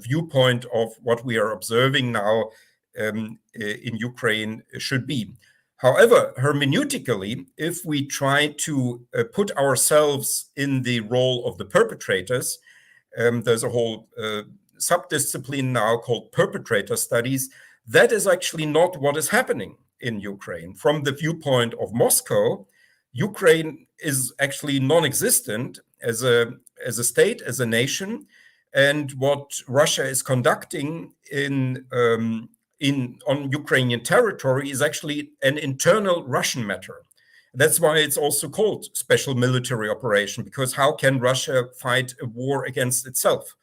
viewpoint of what we are observing now in Ukraine should be. However, hermeneutically, if we try to put ourselves in the role of the perpetrators, there's a whole subdiscipline now called perpetrator studies. That is actually not what is happening in Ukraine. From the viewpoint of Moscow, Ukraine is actually non-existent as a state, as a nation, and what Russia is conducting on Ukrainian territory is actually an internal Russian matter. That's why it's also called special military operation, because how can Russia fight a war against itself?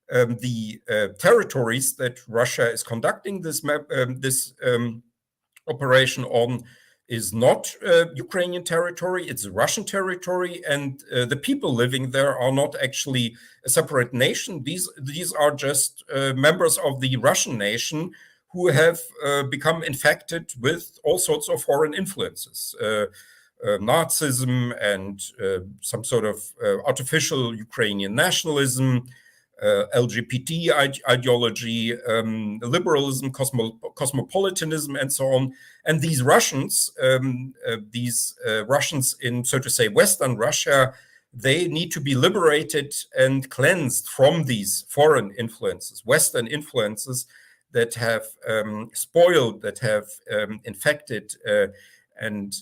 The territories that Russia is conducting this operation on is not Ukrainian territory, it's Russian territory, and the people living there are not actually a separate nation. These are just members of the Russian nation who have become infected with all sorts of foreign influences, Nazism and some sort of artificial Ukrainian nationalism, LGBT ideology, liberalism, cosmopolitanism, and so on. And these Russians in, so to say, Western Russia, they need to be liberated and cleansed from these foreign influences, Western influences that have spoiled, that have infected and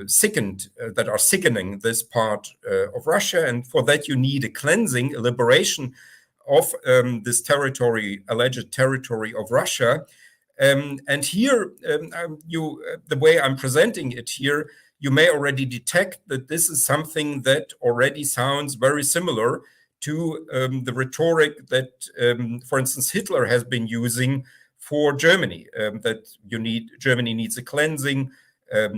sickened, that are sickening this part of Russia. And for that, you need a cleansing, a liberation of this territory, alleged territory of Russia. And here, the way I'm presenting it here, you may already detect that this is something that already sounds very similar to the rhetoric that, for instance, Hitler has been using for Germany, that Germany needs a cleansing, a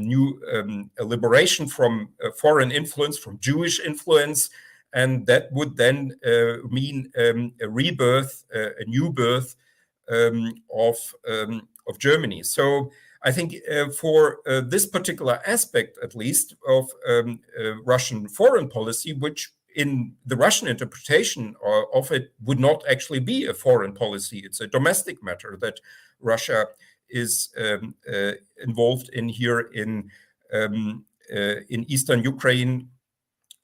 liberation from foreign influence, from Jewish influence, and that would then mean a rebirth, a new birth of Germany. So I think for this particular aspect, at least, of Russian foreign policy, which in the Russian interpretation of it would not actually be a foreign policy, it's a domestic matter that Russia is involved in here in eastern Ukraine,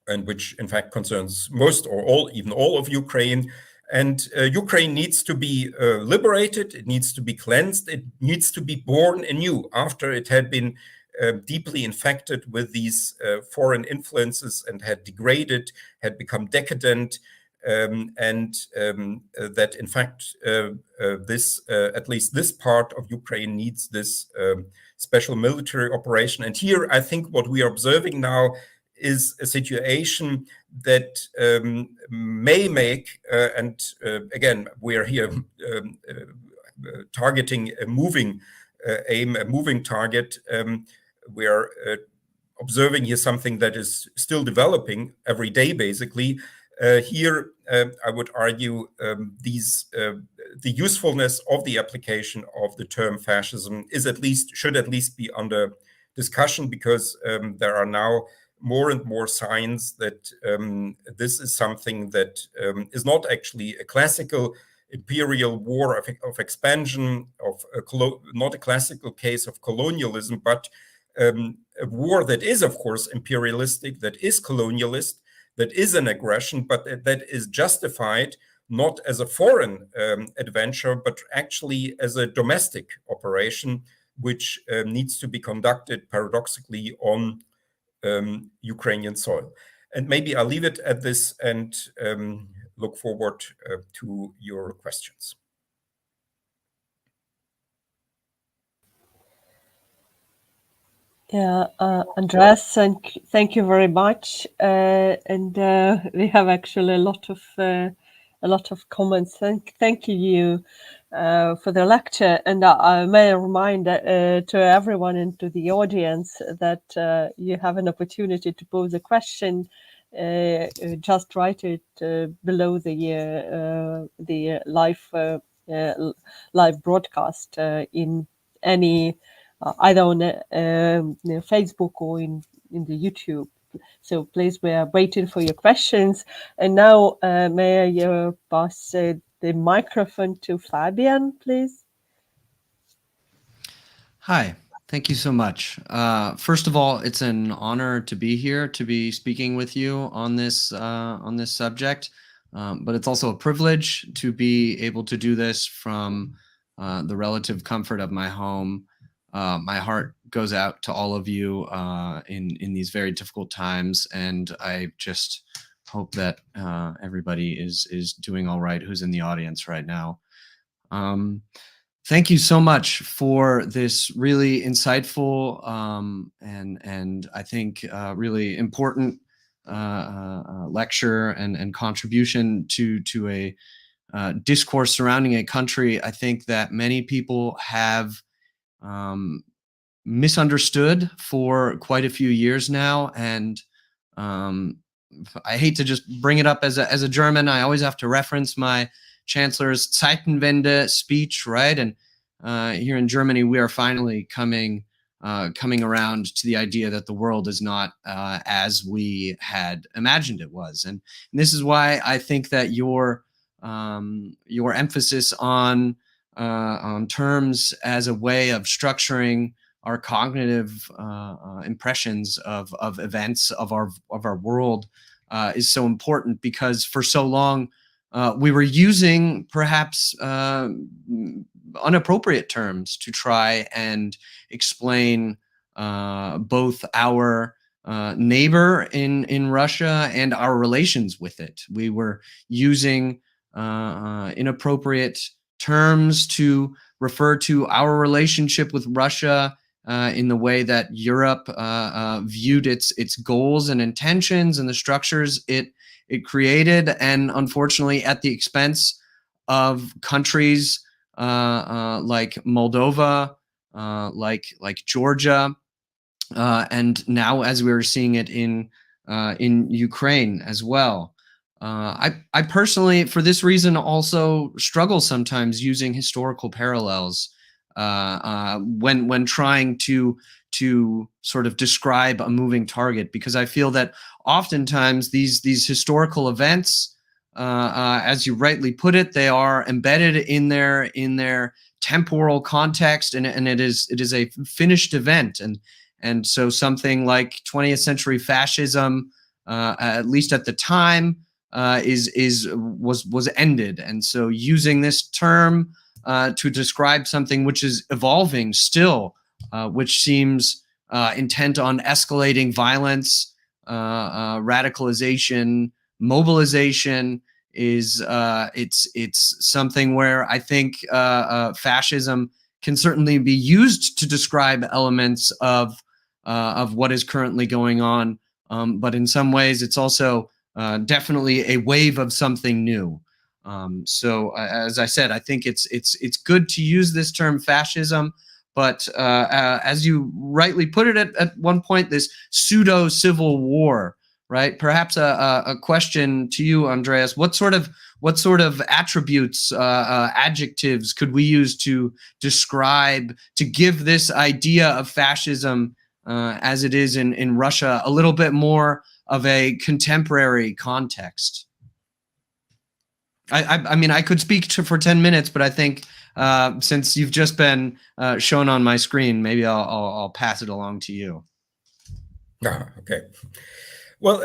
and which in fact concerns most or all, even all of Ukraine. And Ukraine needs to be liberated, it needs to be cleansed, it needs to be born anew after it had been deeply infected with these foreign influences and had degraded, had become decadent, and that in fact this at least this part of Ukraine needs this special military operation. And here I think what we are observing now is a situation that may make, and again, we are here targeting a moving aim, a moving target. We are observing here something that is still developing every day, basically. Here, I would argue the usefulness of the application of the term fascism should at least be under discussion, because there are now more and more signs that this is something that is not actually a classical imperial war of expansion, not a classical case of colonialism, but a war that is, of course, imperialistic, that is colonialist, that is an aggression, but that is justified not as a foreign adventure, but actually as a domestic operation, which needs to be conducted paradoxically on Ukrainian soil. And maybe I'll leave it at this and look forward to your questions. Yeah, Andreas, thank you very much. And we have actually a lot of comments. Thank you for the lecture. And I may remind to everyone and to the audience that you have an opportunity to pose a question. Just write it below the live broadcast in any either on Facebook or in the YouTube. So please, we are waiting for your questions. And now, may I pass the microphone to Fabian, please? Hi, thank you so much. First of all, it's an honor to be here, to be speaking with you on this subject. But it's also a privilege to be able to do this from the relative comfort of my home. My heart goes out to all of you in these very difficult times, and I just hope that everybody is doing all right who's in the audience right now. Thank you so much for this really insightful and I think really important lecture and contribution to a discourse surrounding a country I think that many people have misunderstood for quite a few years now. And I hate to just bring it up as a German. I always have to reference my chancellor's Zeitenwende speech, right? And here in Germany, we are finally coming around to the idea that the world is not as we had imagined it was. And this is why I think that your emphasis on terms as a way of structuring our cognitive impressions of events of our world is so important, because for so long we were using perhaps inappropriate terms to try and explain both our neighbor in Russia and our relations with it. We were using inappropriate terms to refer to our relationship with Russia in the way that Europe viewed its goals and intentions and the structures it created, and unfortunately at the expense of countries like Moldova, like Georgia, and now as we're seeing it in Ukraine as well. I personally, for this reason, also struggle sometimes using historical parallels when trying to sort of describe a moving target, because I feel that oftentimes these historical events, as you rightly put it, they are embedded in their temporal context, and it is a finished event, and so something like 20th century fascism, at least at the time, was ended. And so using this term to describe something which is evolving still, which seems intent on escalating violence, radicalization, mobilization, is it's something where I think fascism can certainly be used to describe elements of what is currently going on, but in some ways it's also definitely a wave of something new. So as I said, I think it's good to use this term fascism, but as you rightly put it at one point, this pseudo-civil war right? Perhaps a question to you, Andreas. What sort of attributes, adjectives could we use to describe, to give this idea of fascism as it is in Russia a little bit more of a contemporary context? I mean, I could speak for 10 minutes, but I think since you've just been shown on my screen, maybe I'll pass it along to you. Okay. Well,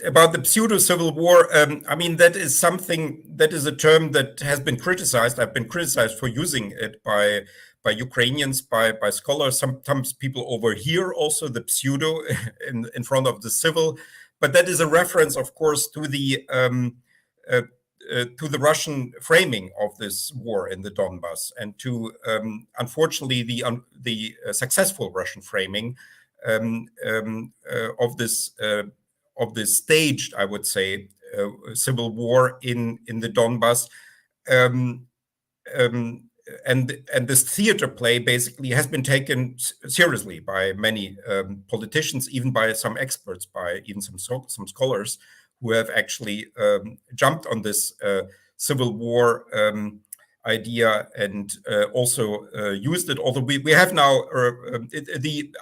about the pseudo-civil war, I mean, that is something, that is a term that has been criticized. I've been criticized for using it by Ukrainians, by scholars. Sometimes people overhear also the pseudo in front of the civil, but that is a reference, of course, to the Russian framing of this war in the Donbass, and to unfortunately the successful Russian framing of this staged, I would say, civil war in the Donbass, and this theater play basically has been taken seriously by many politicians, even by some experts, by even some scholars who have actually jumped on this civil war idea and also used it. Although we have now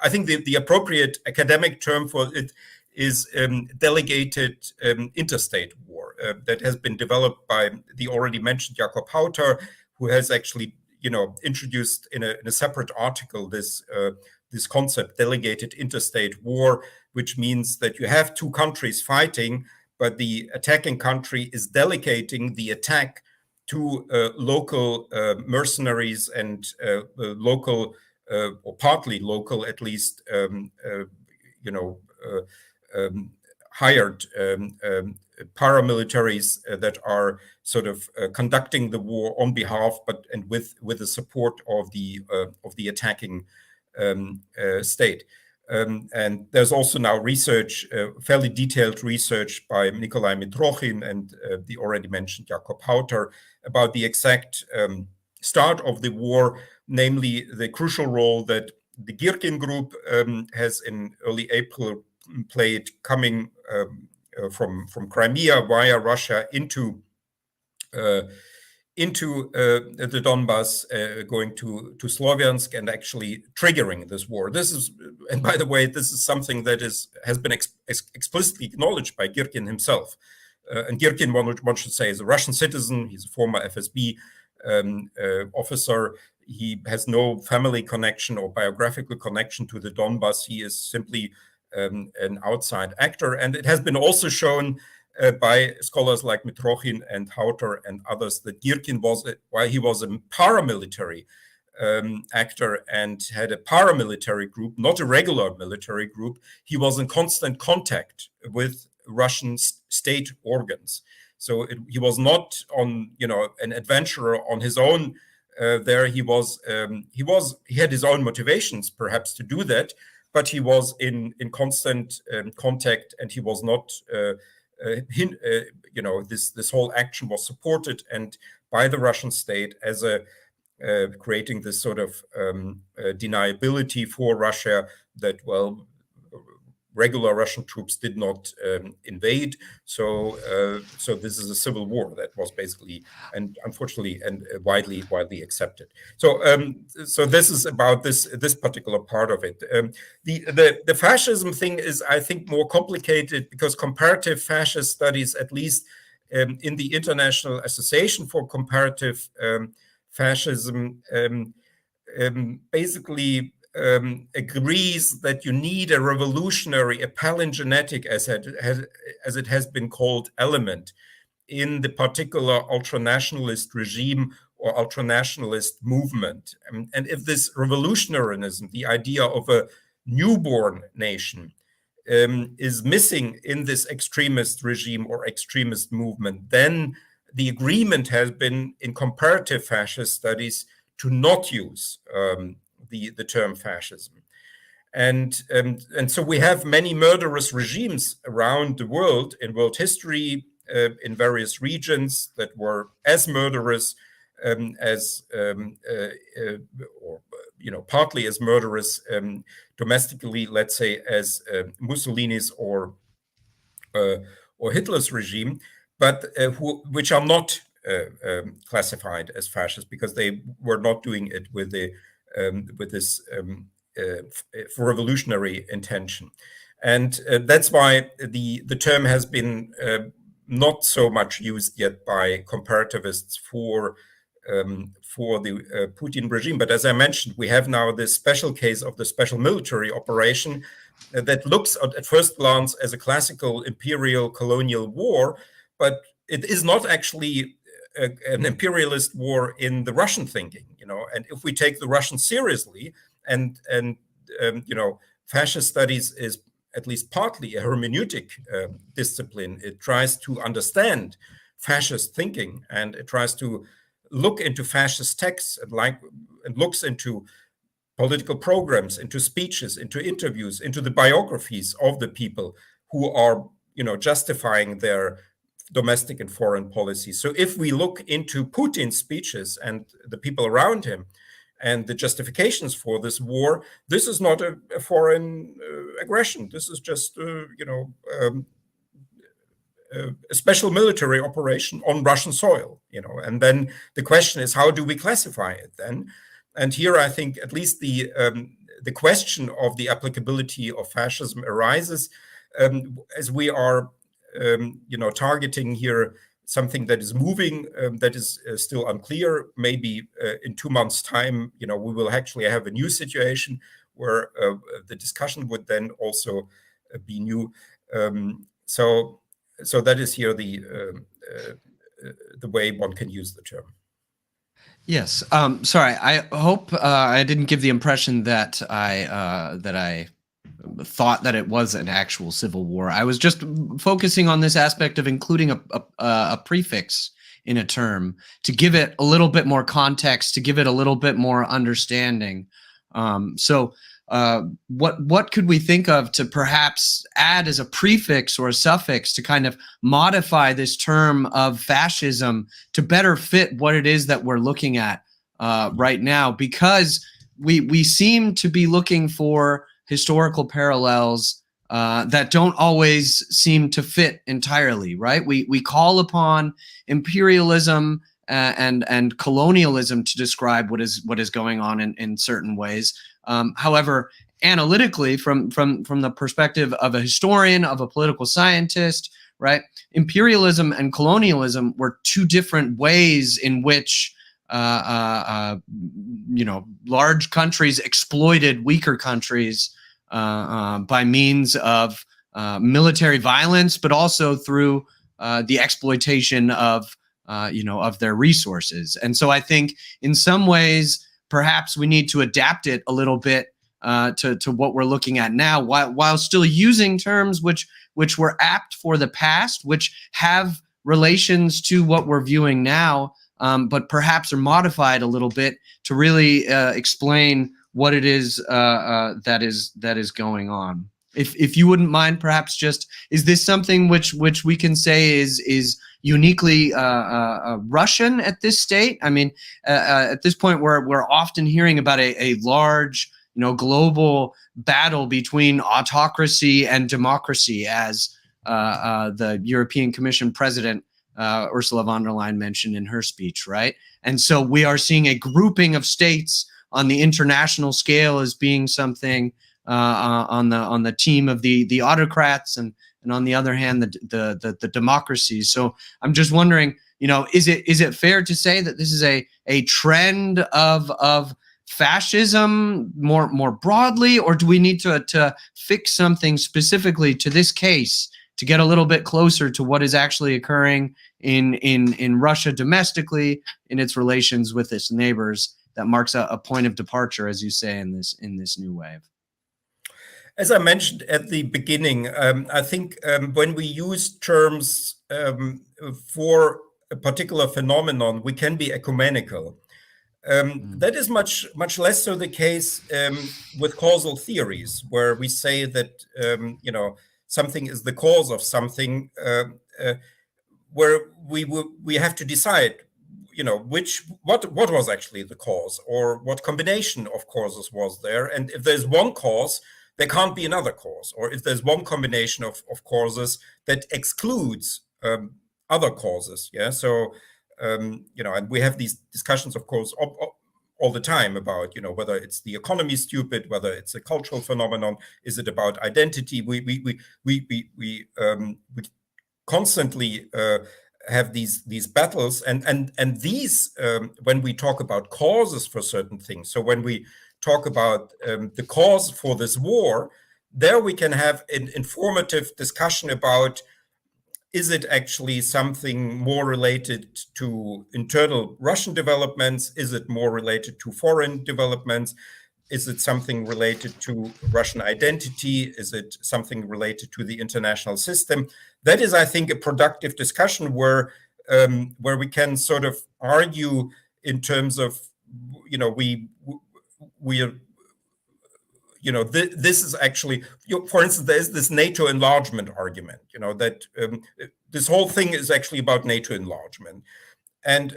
I think the appropriate academic term for it is delegated interstate war that has been developed by the already mentioned Jakob Hauter, who has actually, introduced in a separate article this concept, delegated interstate war, which means that you have two countries fighting, but the attacking country is delegating the attack to local mercenaries and local, or partly local at least, hired paramilitaries that are sort of conducting the war on behalf, and with the support of the attacking state. And there's also now research, fairly detailed research by Nikolai Mitrokhin and the already mentioned Jakob Hauter about the exact start of the war, namely the crucial role that the Girkin group has in early April played, coming from Crimea via Russia into the Donbass, going to Sloviansk, and actually triggering this war. This is, and by the way, this is something that has been explicitly acknowledged by Girkin himself. And Girkin, one should say, is a Russian citizen. He's a former FSB officer. He has no family connection or biographical connection to the Donbass. He is simply an outside actor. And it has been also shown by scholars like Mitrokhin and Hauter and others that Girkin while he was a paramilitary actor and had a paramilitary group, not a regular military group, he was in constant contact with Russian state organs. So he was not on, an adventurer on his own. There he had his own motivations perhaps to do that, but he was in constant contact, and he was not. This whole action was supported and by the Russian state as creating this sort of deniability for Russia that, well, regular Russian troops did not invade. So this is a civil war that was basically, and unfortunately, and widely accepted. So this is about this particular part of it. The fascism thing is, I think, more complicated because comparative fascist studies, at least in the International Association for Comparative Fascism, basically agrees that you need a revolutionary, a palingenetic, as it has been called, element in the particular ultranationalist regime or ultranationalist movement. And if this revolutionaryism, the idea of a newborn nation, is missing in this extremist regime or extremist movement, then the agreement has been in comparative fascist studies to not use the term fascism. And so we have many murderous regimes around the world in world history, in various regions, that were as murderous partly as murderous domestically, let's say, as Mussolini's or or Hitler's regime, but which are not classified as fascist because they were not doing it with this revolutionary intention. And that's why the term has been not so much used yet by comparativists for the Putin regime. But as I mentioned, we have now this special case of the special military operation that looks at first glance as a classical imperial colonial war, but it is not actually an imperialist war in the Russian thinking, and if we take the Russians seriously, and fascist studies is at least partly a hermeneutic discipline. It tries to understand fascist thinking, and it tries to look into fascist texts and looks into political programs, into speeches, into interviews, into the biographies of the people who are, justifying their domestic and foreign policy. So if we look into Putin's speeches and the people around him and the justifications for this war, this is not a foreign aggression. This is just, a special military operation on Russian soil, And then the question is, how do we classify it then? And here, I think at least the question of the applicability of fascism arises as we are, targeting here something that is moving, that is still unclear. Maybe in 2 months' time, we will actually have a new situation where the discussion would then also be new. So that is here the way one can use the term. Yes. Sorry. I hope I didn't give the impression that I thought that it was an actual civil war. I was just focusing on this aspect of including a prefix in a term to give it a little bit more context, to give it a little bit more understanding. So what could we think of to perhaps add as a prefix or a suffix to kind of modify this term of fascism to better fit what it is that we're looking at right now? Because we seem to be looking for historical parallels that don't always seem to fit entirely, right? We call upon imperialism and colonialism to describe what is going on in certain ways. However, analytically, from the perspective of a historian, of a political scientist, right, imperialism and colonialism were two different ways in which large countries exploited weaker countries by means of military violence, but also through the exploitation of their resources. And so I think in some ways, perhaps we need to adapt it a little bit to what we're looking at now, while still using terms which were apt for the past, which have relations to what we're viewing now, but perhaps are modified a little bit to really explain what it is that is going on. If you wouldn't mind, perhaps just, is this something which we can say is uniquely Russian at this state? I mean, at this point, we're often hearing about a large, global battle between autocracy and democracy, as the European Commission President Ursula von der Leyen mentioned in her speech, right? And so we are seeing a grouping of states on the international scale as being something on the team of the autocrats, and on the other hand the democracies. So I'm just wondering, is it fair to say that this is a trend of fascism more broadly, or do we need to fix something specifically to this case to get a little bit closer to what is actually occurring in Russia domestically, in its relations with its neighbors, that marks a point of departure, as you say, in this new wave? As I mentioned at the beginning, I think when we use terms for a particular phenomenon, we can be ecumenical. That is much less so the case with causal theories, where we say that something is the cause of something, where we have to decide, what was actually the cause, or what combination of causes was there. And if there's one cause, there can't be another cause, or if there's one combination of causes that excludes other causes. Yeah, so you know, and we have these discussions, of course, all the time about, you know, whether it's the economy stupid, whether it's a cultural phenomenon, is it about identity? We constantly have these battles, and these when we talk about causes for certain things. So when we talk about the cause for this war, there we can have an informative discussion about, is it actually something more related to internal Russian developments? Is it more related to foreign developments? Is it something related to Russian identity? Is it something related to the international system? That is, I think, a productive discussion where we can sort of argue in terms of, you know, we are, you know, this is actually, for instance, there's this NATO enlargement argument, you know, that this whole thing is actually about NATO enlargement. And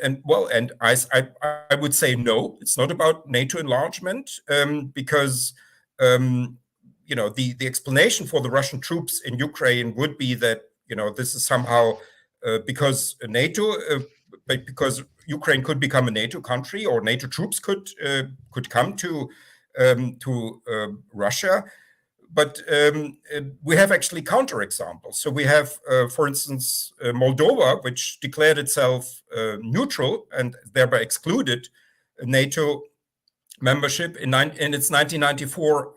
I would say, no, it's not about NATO enlargement, because, you know, the explanation for the Russian troops in Ukraine would be that, you know, this is somehow because NATO, because Ukraine could become a NATO country, or NATO troops could come to Russia. But we have actually counterexamples. So we have, for instance, Moldova, which declared itself neutral and thereby excluded NATO membership in its 1994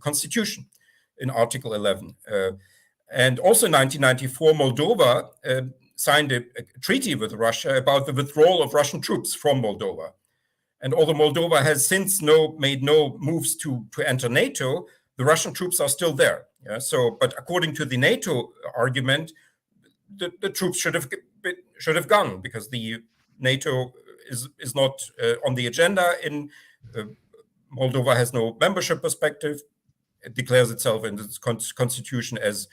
constitution in Article 11. And also in 1994, Moldova signed a treaty with Russia about the withdrawal of Russian troops from Moldova. And although Moldova has since made no moves to enter NATO, the Russian troops are still there. Yeah. So, but according to the NATO argument, the troops should have gone, because the NATO is not on the agenda. In Moldova has no membership perspective. It declares itself in its constitution as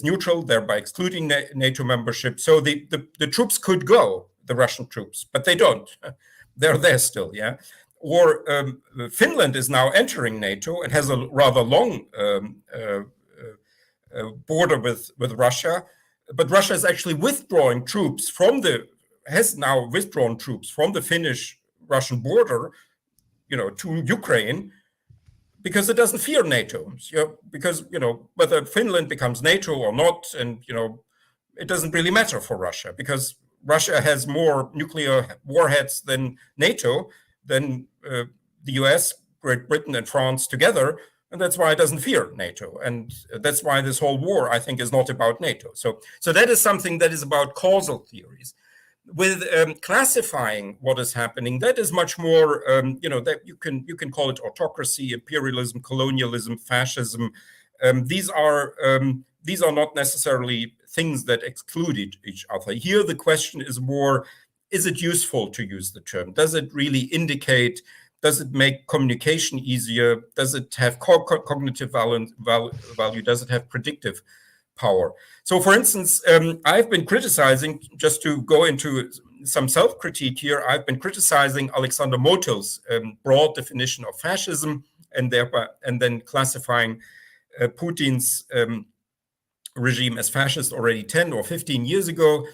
neutral, thereby excluding NATO membership. So the troops could go, the Russian troops, but they don't. They're there still. Yeah. Or Finland is now entering NATO and has a rather long border with Russia, but Russia is actually withdrawing troops has now withdrawn troops from the Finnish-Russian border, you know, to Ukraine, because it doesn't fear NATO. You know, because, you know, whether Finland becomes NATO or not, and, you know, it doesn't really matter for Russia, because Russia has more nuclear warheads than NATO, than the US, Great Britain, and France together, and that's why it doesn't fear NATO, and that's why this whole war, I think, is not about NATO. So that is something that is about causal theories. With classifying what is happening, that is much more, you know, that you can call it autocracy, imperialism, colonialism, fascism. These are not necessarily things that exclude each other. Here, the question is more: is it useful to use the term? Does it really indicate? Does it make communication easier? Does it have cognitive value? Does it have predictive power? So, for instance, I've been criticizing, just to go into some self-critique here, I've been criticizing Alexander Motel's broad definition of fascism, and then classifying Putin's regime as fascist already 10 or 15 years ago.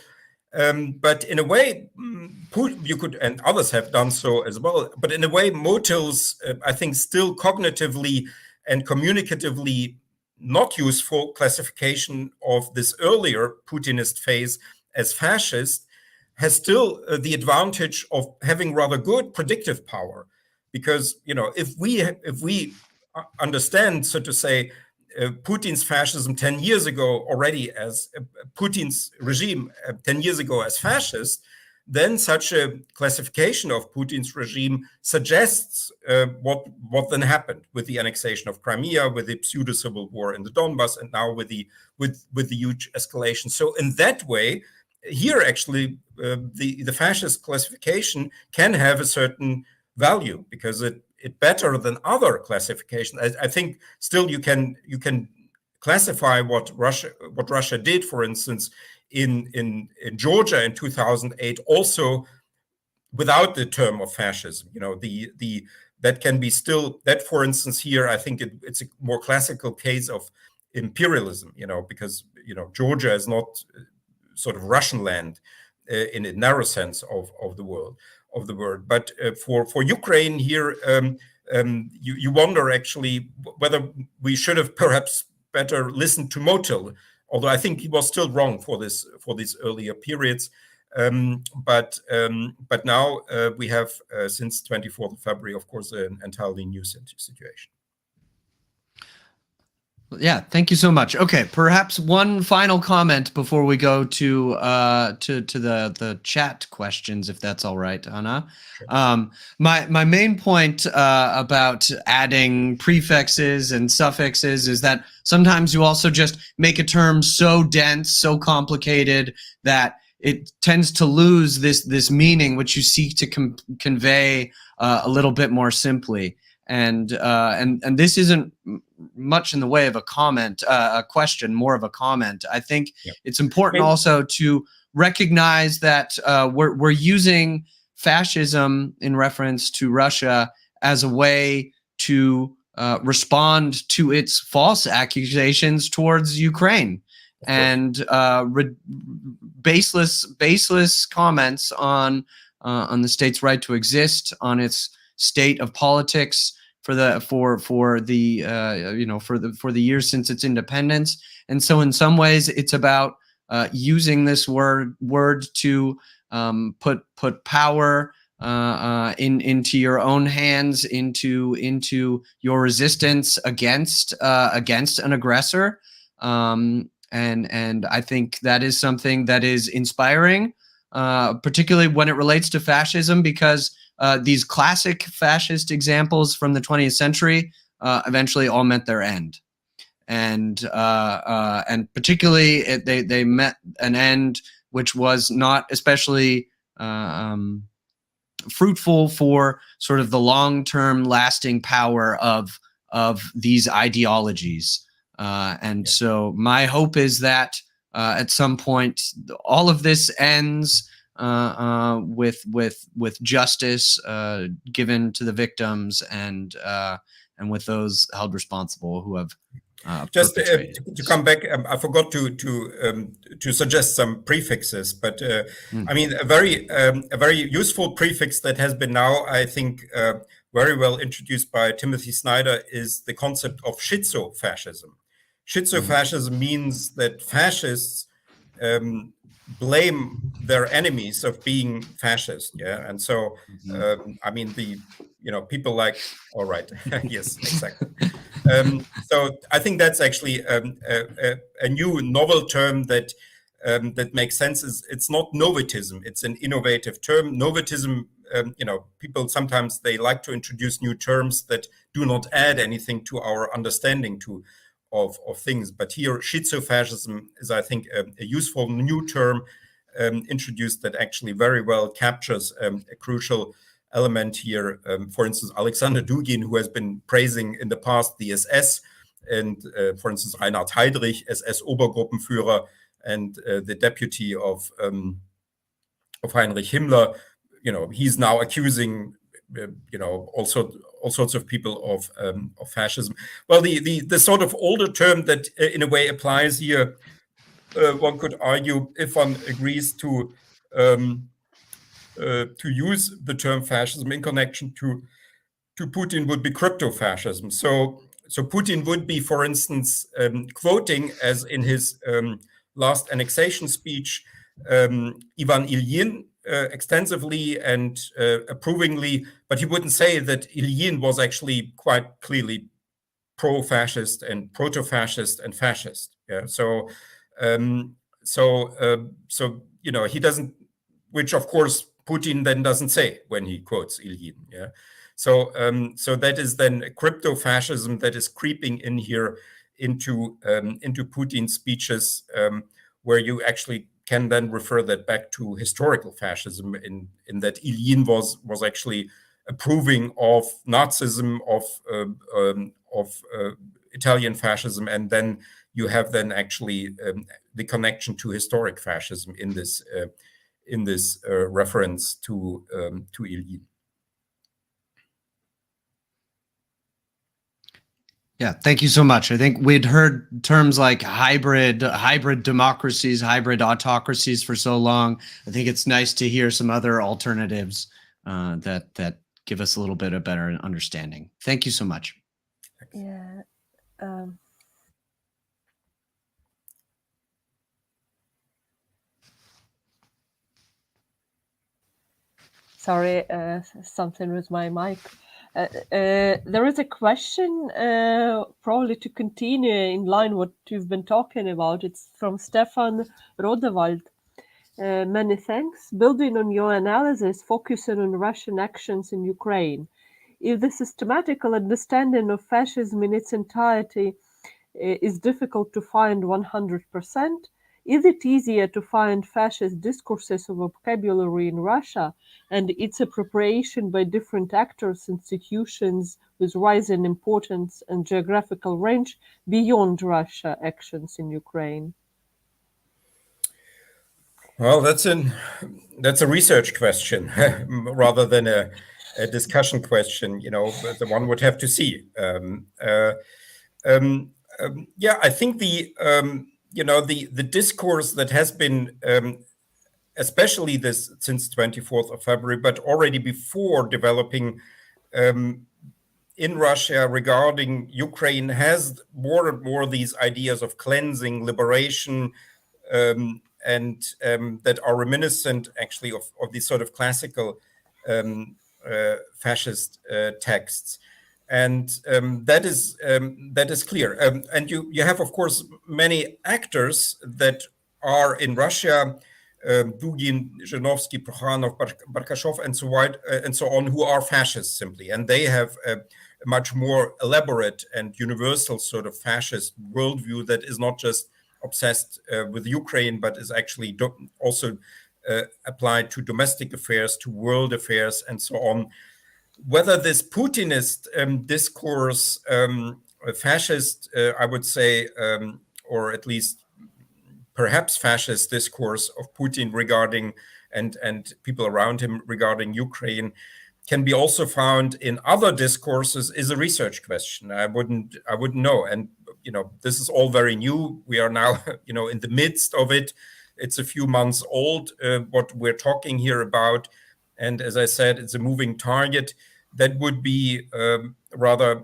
But in a way, you could, and others have done so as well, but in a way, Motel's, I think, still cognitively and communicatively not useful classification of this earlier Putinist phase as fascist has still the advantage of having rather good predictive power. Because, you know, if we understand, so to say, Putin's fascism 10 years ago already as Putin's regime 10 years ago as fascist, then such a classification of Putin's regime suggests what then happened with the annexation of Crimea, with the pseudo-civil war in the Donbass, and now with the huge escalation. So in that way, here actually the fascist classification can have a certain value, because it better than other classifications. I think still you can classify what Russia did, for instance, in Georgia in 2008, also without the term of fascism. You know, that can be still, that for instance here, I think it's a more classical case of imperialism, you know, because, you know, Georgia is not sort of Russian land in a narrow sense of the word. But for Ukraine here, you wonder actually whether we should have perhaps better listened to Motil, although I think he was still wrong for these earlier periods. But now we have since 24th of February, of course, an entirely new situation. Yeah, thank you so much. Okay, perhaps one final comment before we go to the chat questions, if that's all right, Anna. Sure. My main point about adding prefixes and suffixes is that sometimes you also just make a term so dense, so complicated that it tends to lose this meaning which you seek to convey a little bit more simply. And this isn't much in the way of a comment, a question, more of a comment. I think it's important also to recognize that we're using fascism in reference to Russia as a way to respond to its false accusations towards Ukraine and baseless comments on the state's right to exist, on its state of politics for the years since its independence. And so in some ways it's about using this word to put power into your own hands, into your resistance against an aggressor. And I think that is something that is inspiring, particularly when it relates to fascism, because these classic fascist examples from the 20th century eventually all met their end, and particularly they met an end which was not especially fruitful for sort of the long-term lasting power of these ideologies. So my hope is that at some point all of this ends with justice given to the victims and with those held responsible who have just to come back. I forgot to suggest some prefixes, but I mean a very useful prefix that has been now, I think, very well introduced by Timothy Snyder is the concept of schizofascism. Schizofascism means that fascists blame their enemies of being fascist, and so I mean people like, all right, yes, exactly. So I think that's actually a new novel term that makes sense. It's not novatism; it's an innovative term. Novatism, people sometimes they like to introduce new terms that do not add anything to our understanding of things. But here, schizofascism is, I think, a useful new term introduced that actually very well captures a crucial element here. For instance, Alexander Dugin, who has been praising in the past the SS, and for instance, Reinhard Heydrich, SS-Obergruppenführer, and the deputy of Heinrich Himmler, he's now accusing all sorts of people of fascism. Well, the sort of older term that in a way applies here, one could argue, if one agrees to use the term fascism in connection to Putin, would be crypto-fascism. So Putin would be, for instance, quoting, as in his last annexation speech, Ivan Ilyin extensively and approvingly, but he wouldn't say that Ilyin was actually quite clearly pro-fascist and proto-fascist and fascist. Yeah. So he doesn't, which of course Putin then doesn't say when he quotes Ilyin. Yeah. So that is then crypto-fascism that is creeping in here into Putin's speeches, where you actually can then refer that back to historical fascism, in that Ilyin was actually approving of Nazism, of Italian fascism, and then you have then actually the connection to historic fascism in this in this reference to Ilyin. Yeah, thank you so much. I think we'd heard terms like hybrid democracies, hybrid autocracies for so long. I think it's nice to hear some other alternatives that give us a little bit of better understanding. Thank you so much. Yeah. Sorry, something with my mic. There is a question, probably to continue in line what you've been talking about. It's from Stefan Rodewald. Many thanks. Building on your analysis, focusing on Russian actions in Ukraine. If the systematical understanding of fascism in its entirety is difficult to find 100%, is it easier to find fascist discourses of vocabulary in Russia and its appropriation by different actors, institutions with rising importance and geographical range beyond Russia actions in Ukraine? Well, that's a research question rather than a discussion question. You know, the one would have to see. Yeah, I think the discourse that has been, especially this since 24th of February, but already before developing in Russia regarding Ukraine, has more and more these ideas of cleansing, liberation, and that are reminiscent actually of these sort of classical fascist texts. And that is clear. And you have, of course, many actors that are in Russia, Dugin, Zhinovsky, Prokhanov, Barkashov, and so on, who are fascists simply. And they have a much more elaborate and universal sort of fascist worldview that is not just obsessed with Ukraine, but is actually also applied to domestic affairs, to world affairs, and so on. Whether this Putinist discourse, fascist, I would say, or at least perhaps fascist discourse of Putin regarding and people around him regarding Ukraine can be also found in other discourses is a research question. I wouldn't know. And this is all very new. We are now in the midst of it. It's a few months old, what we're talking here about. And as I said, it's a moving target. That would be rather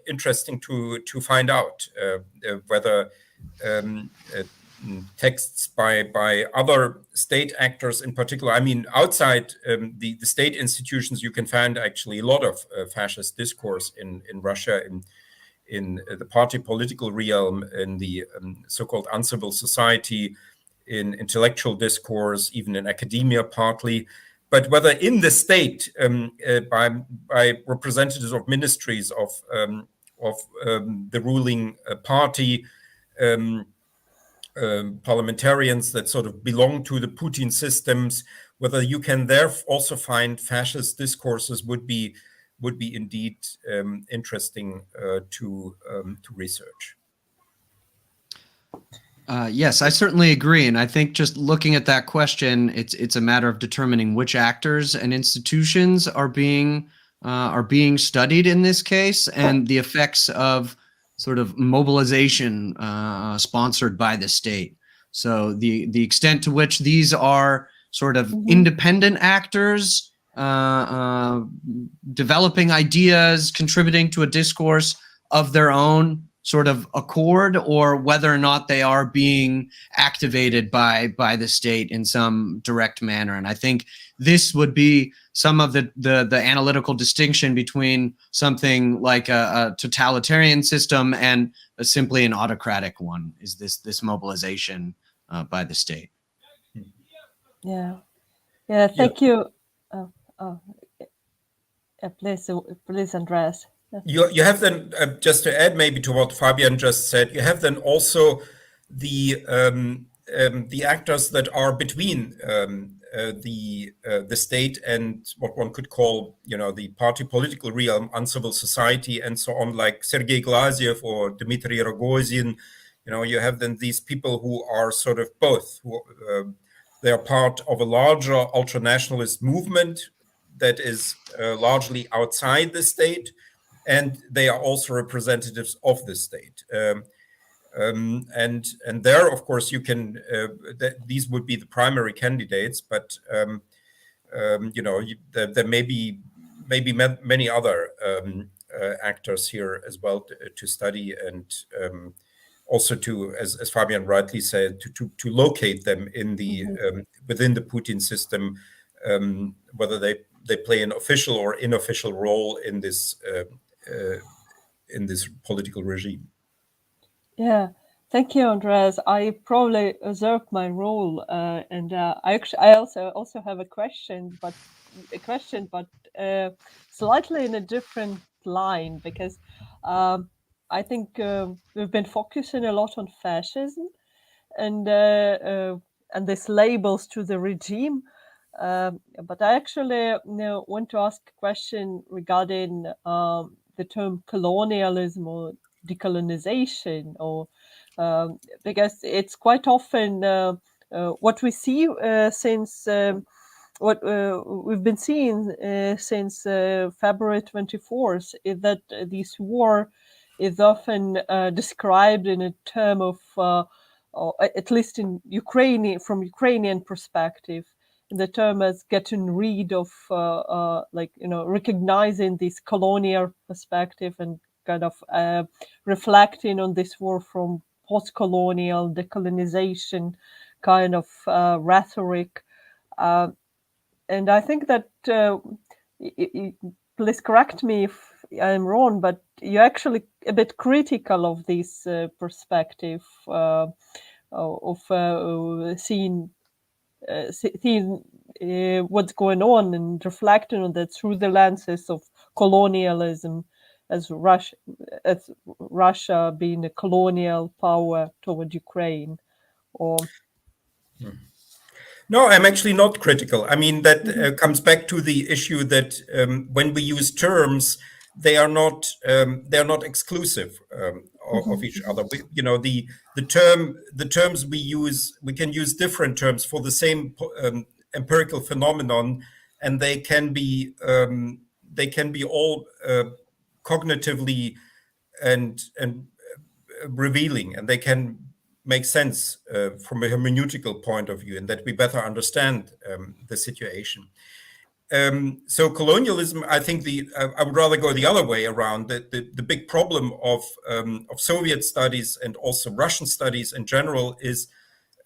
interesting to find out whether texts by other state actors in particular. I mean, outside the state institutions, you can find actually a lot of fascist discourse in Russia, in the party political realm, in the so-called uncivil society, in intellectual discourse, even in academia partly. But whether in the state, by representatives of ministries of the ruling party, parliamentarians that sort of belong to the Putin systems, whether you can there also find fascist discourses would be indeed interesting to research. Yes, I certainly agree. And I think just looking at that question, it's a matter of determining which actors and institutions are being studied in this case, and the effects of sort of mobilization sponsored by the state. So the extent to which these are sort of independent actors developing ideas, contributing to a discourse of their own sort of accord, or whether or not they are being activated by the state in some direct manner. And I think this would be some of the analytical distinction between something like a totalitarian system and simply an autocratic one, is this mobilization by the state. Yeah, thank you. Please, Andreas. You have then, just to add maybe to what Fabian just said, you have then also the actors that are between the state and what one could call, the party political realm, uncivil society, and so on, like Sergei Glaziev or Dmitry Rogozin. You have then these people who are sort of both, They are part of a larger ultranationalist movement that is largely outside the state, and they are also representatives of the state. And there, of course, you can. These would be the primary candidates, but there may be many other actors here as well to study, and also to, as Fabian rightly said, to locate them in the within the Putin system, whether they play an official or unofficial role in this political regime. Yeah, thank you, Andreas. I probably usurped my role, and I also have a question, but slightly in a different line, because I think we've been focusing a lot on fascism and this labels to the regime. But I actually want to ask a question regarding the term colonialism or decolonization, or because it's quite often what we see since what we've been seeing since February 24th is that this war is often described in a term of, or at least in from Ukrainian perspective, the term as getting rid of, recognizing this colonial perspective and kind of reflecting on this war from post-colonial decolonization kind of rhetoric. And I think that, please correct me if I'm wrong, but you're actually a bit critical of this perspective of seeing what's going on and reflecting on that through the lenses of colonialism, as Russia being a colonial power toward Ukraine, or. No, I'm actually not critical. I mean, that comes back to the issue that when we use terms, they are not exclusive of each other. The terms we use, we can use different terms for the same empirical phenomenon, and they can be all cognitively and revealing, and they can make sense from a hermeneutical point of view, and that we better understand the situation. So colonialism, I think I would rather go the other way around. The big problem of Soviet studies and also Russian studies in general is,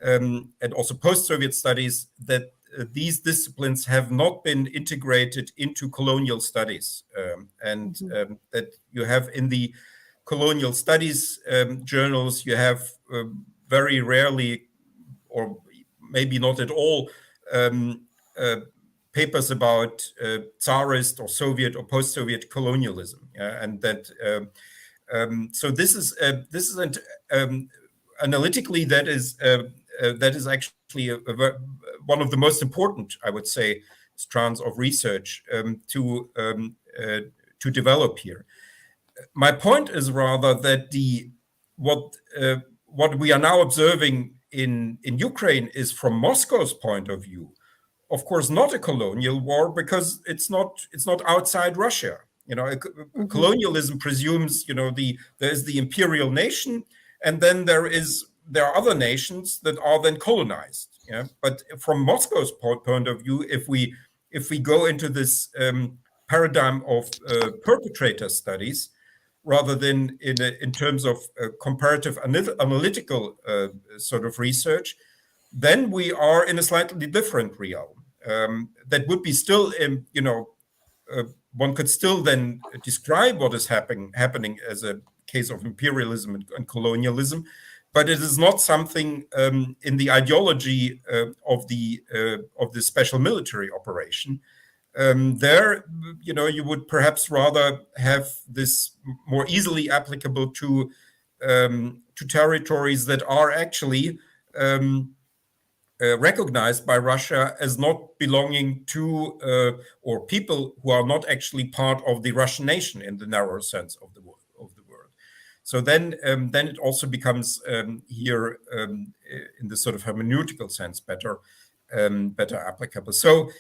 and also post-Soviet studies, that these disciplines have not been integrated into colonial studies, and that you have in the colonial studies journals, you have very rarely, or maybe not at all, papers about Tsarist or Soviet or post-Soviet colonialism, and that. So this is analytically that is actually one of the most important, I would say, strands of research to develop here. My point is rather that what we are now observing in Ukraine is, from Moscow's point of view, of course, not a colonial war, because it's not outside Russia. Colonialism presumes, there is the imperial nation, and then there are other nations that are then colonized. Yeah, but from Moscow's point of view, if we go into this paradigm of perpetrator studies, rather than in terms of comparative analytical sort of research, then we are in a slightly different realm. That would be still, one could still then describe what is happening as a case of imperialism and colonialism, but it is not something in the ideology of the special military operation. There, you would perhaps rather have this more easily applicable to territories that are actually recognized by Russia as not belonging to or people who are not actually part of the Russian nation in the narrower sense of the word. So then it also becomes here in the sort of hermeneutical sense better. better applicable. So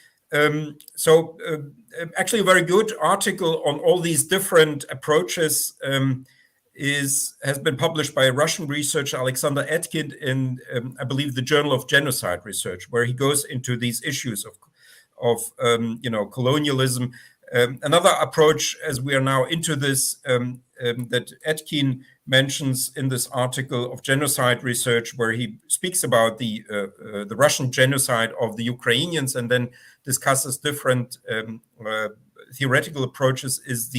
actually a very good article on all these different approaches has been published by a Russian researcher, Alexander Etkin, in I believe the Journal of Genocide Research, where he goes into these issues of colonialism. Another approach, as we are now into this, that Etkin mentions in this article of genocide research, where he speaks about the Russian genocide of the Ukrainians and then discusses different theoretical approaches, is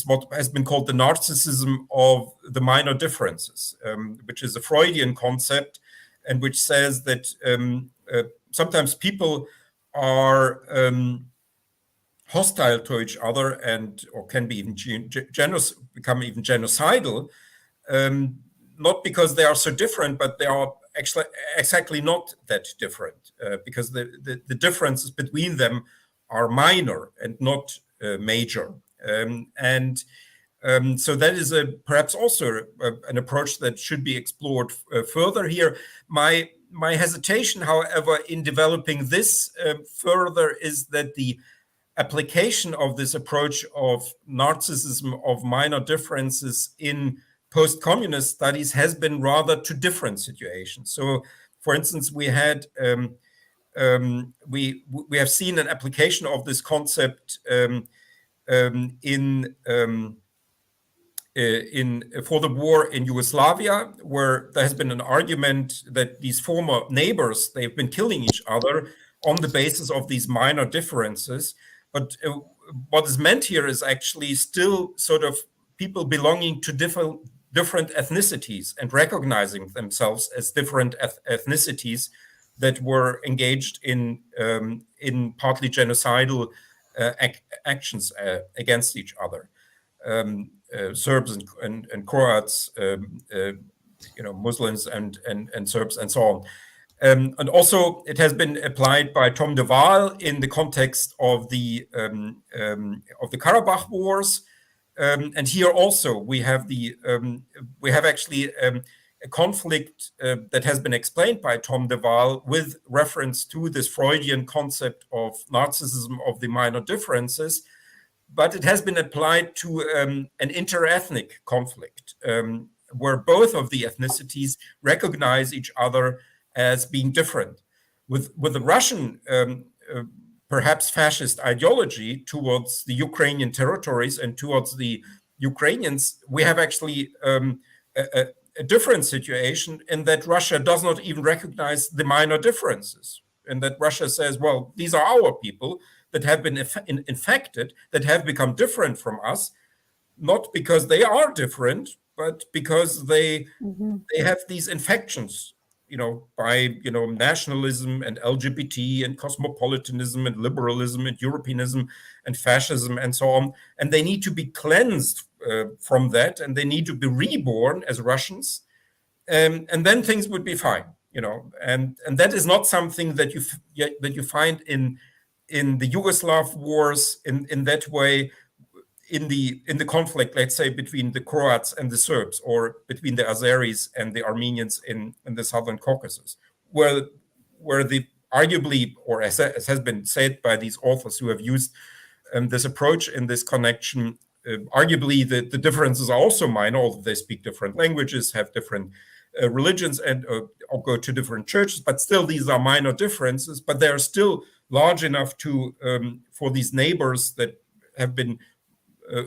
what has been called the narcissism of the minor differences, which is a Freudian concept, and which says that sometimes people are hostile to each other or can be even become even genocidal, not because they are so different, but they are actually exactly not that different, because the differences between them are minor and not major. So that is perhaps also an approach that should be explored further here. My hesitation, however, in developing this further is that the application of this approach of narcissism of minor differences in post-communist studies has been rather to different situations. So, for instance, we had we have seen an application of this concept for the war in Yugoslavia, where there has been an argument that these former neighbors, they've been killing each other on the basis of these minor differences. But what is meant here is actually still sort of people belonging to different ethnicities and recognizing themselves as different ethnicities that were engaged in partly genocidal actions against each other. Serbs and Croats, Muslims and Serbs and so on. And also, it has been applied by Tom de Waal in the context of the Karabakh Wars, and here also we have actually a conflict that has been explained by Tom de Waal with reference to this Freudian concept of narcissism of the minor differences, but it has been applied to an interethnic conflict where both of the ethnicities recognize each other as being different. With the Russian, perhaps fascist ideology towards the Ukrainian territories and towards the Ukrainians, we have actually a different situation in that Russia does not even recognize the minor differences, and that Russia says, well, these are our people that have been infected, that have become different from us, not because they are different, but because they have these infections, by nationalism and LGBT and cosmopolitanism and liberalism and Europeanism and fascism and so on, and they need to be cleansed from that, and they need to be reborn as Russians, and then things would be fine, and that is not something that you find in the Yugoslav wars in that way. In the conflict, let's say, between the Croats and the Serbs, or between the Azeris and the Armenians in the Southern Caucasus, where the arguably, or as has been said by these authors who have used this approach in this connection, arguably the differences are also minor, although they speak different languages, have different religions, and or go to different churches, but still these are minor differences, but they are still large enough to for these neighbors that have been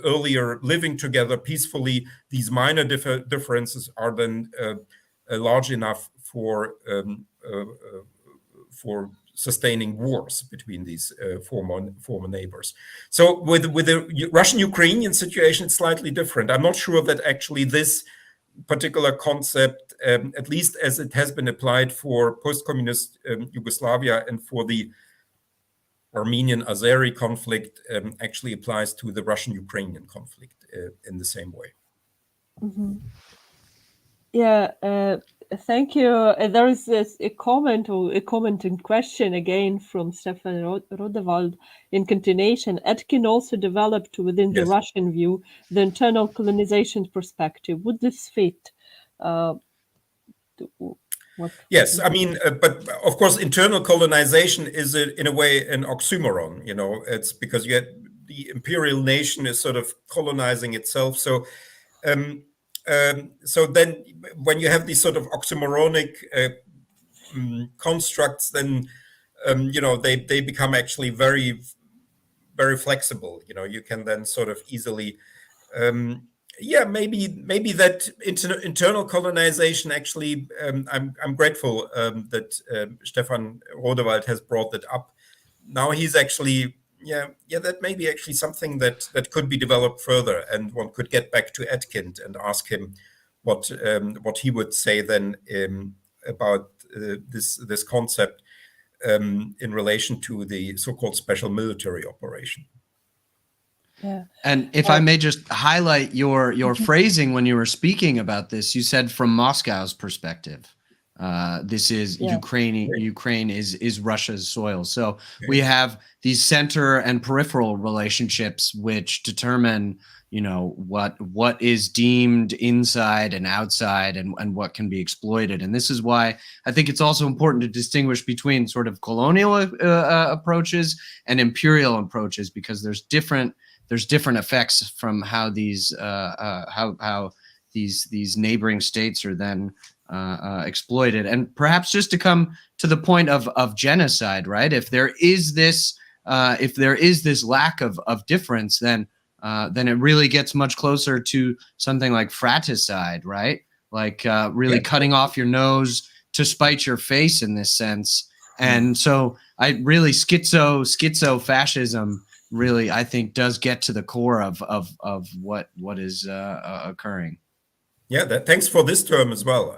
earlier living together peacefully. These minor differences are then large enough for sustaining wars between these former neighbors. So with the Russian-Ukrainian situation, it's slightly different. I'm not sure that actually this particular concept, at least as it has been applied for post-communist Yugoslavia and for the Armenian-Azeri conflict, actually applies to the Russian-Ukrainian conflict in the same way. Yeah, thank you. There is a comment in question again from Stefan Rodewald in continuation. Etkin also developed within the Russian view the internal colonization perspective. Would this fit? Yes, I mean, but of course, internal colonization is in a way an oxymoron. You know, it's because you get the imperial nation is sort of colonizing itself. So, so then when you have these sort of oxymoronic constructs, then you know they become actually very, very flexible. You know, you can then sort of easily. Yeah, maybe that internal colonization actually. I'm grateful that Stefan Rodewald has brought that up. Now he's actually, that may be actually something that could be developed further, and one could get back to Etkind and ask him what he would say then about this concept in relation to the so-called special military operation. Yeah. And if I may just highlight your phrasing when you were speaking about this, you said from Moscow's perspective, this is Ukraine is Russia's soil. So we have these center and peripheral relationships which determine, you know, what is deemed inside and outside and what can be exploited. And this is why I think it's also important to distinguish between sort of colonial approaches and imperial approaches, because there's different effects from how these these neighboring states are then exploited. And perhaps just to come to the point of genocide, right? If there is this lack of difference, then it really gets much closer to something like fratricide, right? Like really cutting off your nose to spite your face in this sense. And so I really schizo fascism really, I think, does get to the core of what is occurring. Yeah, thanks for this term as well.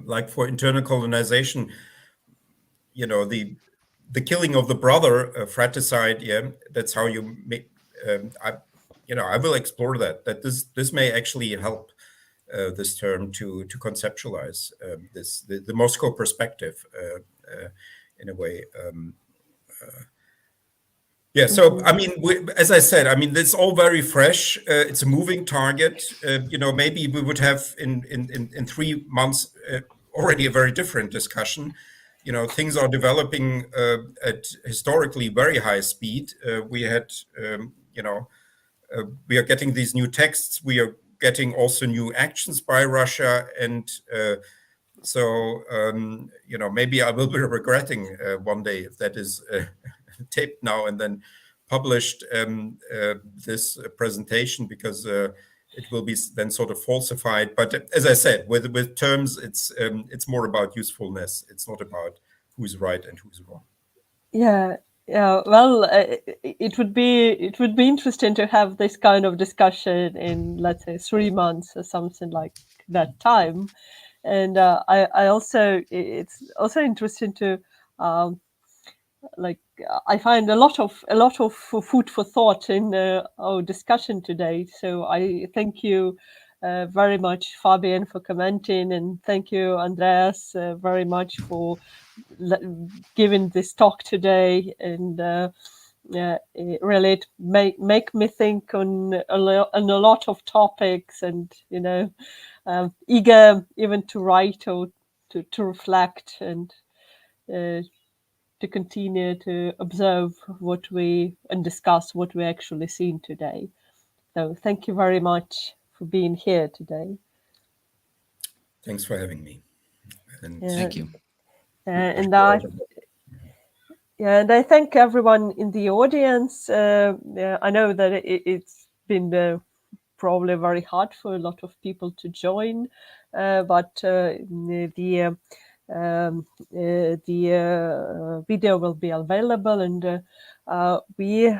Like for internal colonization, you know, the killing of the brother, fratricide. Yeah, that's how you make. I will explore that. That this may actually help this term to conceptualize the Moscow perspective in a way. Yeah, so I mean, as I said, I mean, it's all very fresh. It's a moving target. You know, maybe we would have in 3 months already a very different discussion. You know, things are developing at historically very high speed. We had, we are getting these new texts. We are getting also new actions by Russia, and so maybe I will be regretting one day if that is. Taped now and then published this presentation, because it will be then sort of falsified. But as I said, with terms, it's more about usefulness. It's not about who's right and who's wrong. Yeah. Well, it would be interesting to have this kind of discussion in, let's say, 3 months or something like that time. And it's also interesting to. I find a lot of food for thought in our discussion today. So I thank you very much, Fabian, for commenting, and thank you, Andreas, very much for giving this talk today. And really, make me think on a lot of topics, and eager even to write or to reflect and. To continue to observe and discuss what we actually seen today. So thank you very much for being here today. Thanks for having me. And thank you. And I thank everyone in the audience. I know that it's been probably very hard for a lot of people to join, but the video will be available, and we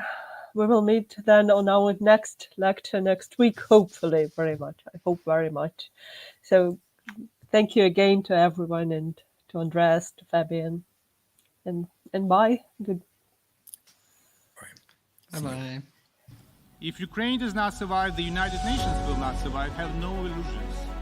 will meet then on our next lecture next week, hopefully. Very much, I hope very much. So thank you again to everyone, and to Andreas, to Fabian, and bye. Good. Bye. If Ukraine does not survive, the United Nations will not survive. Have no illusions.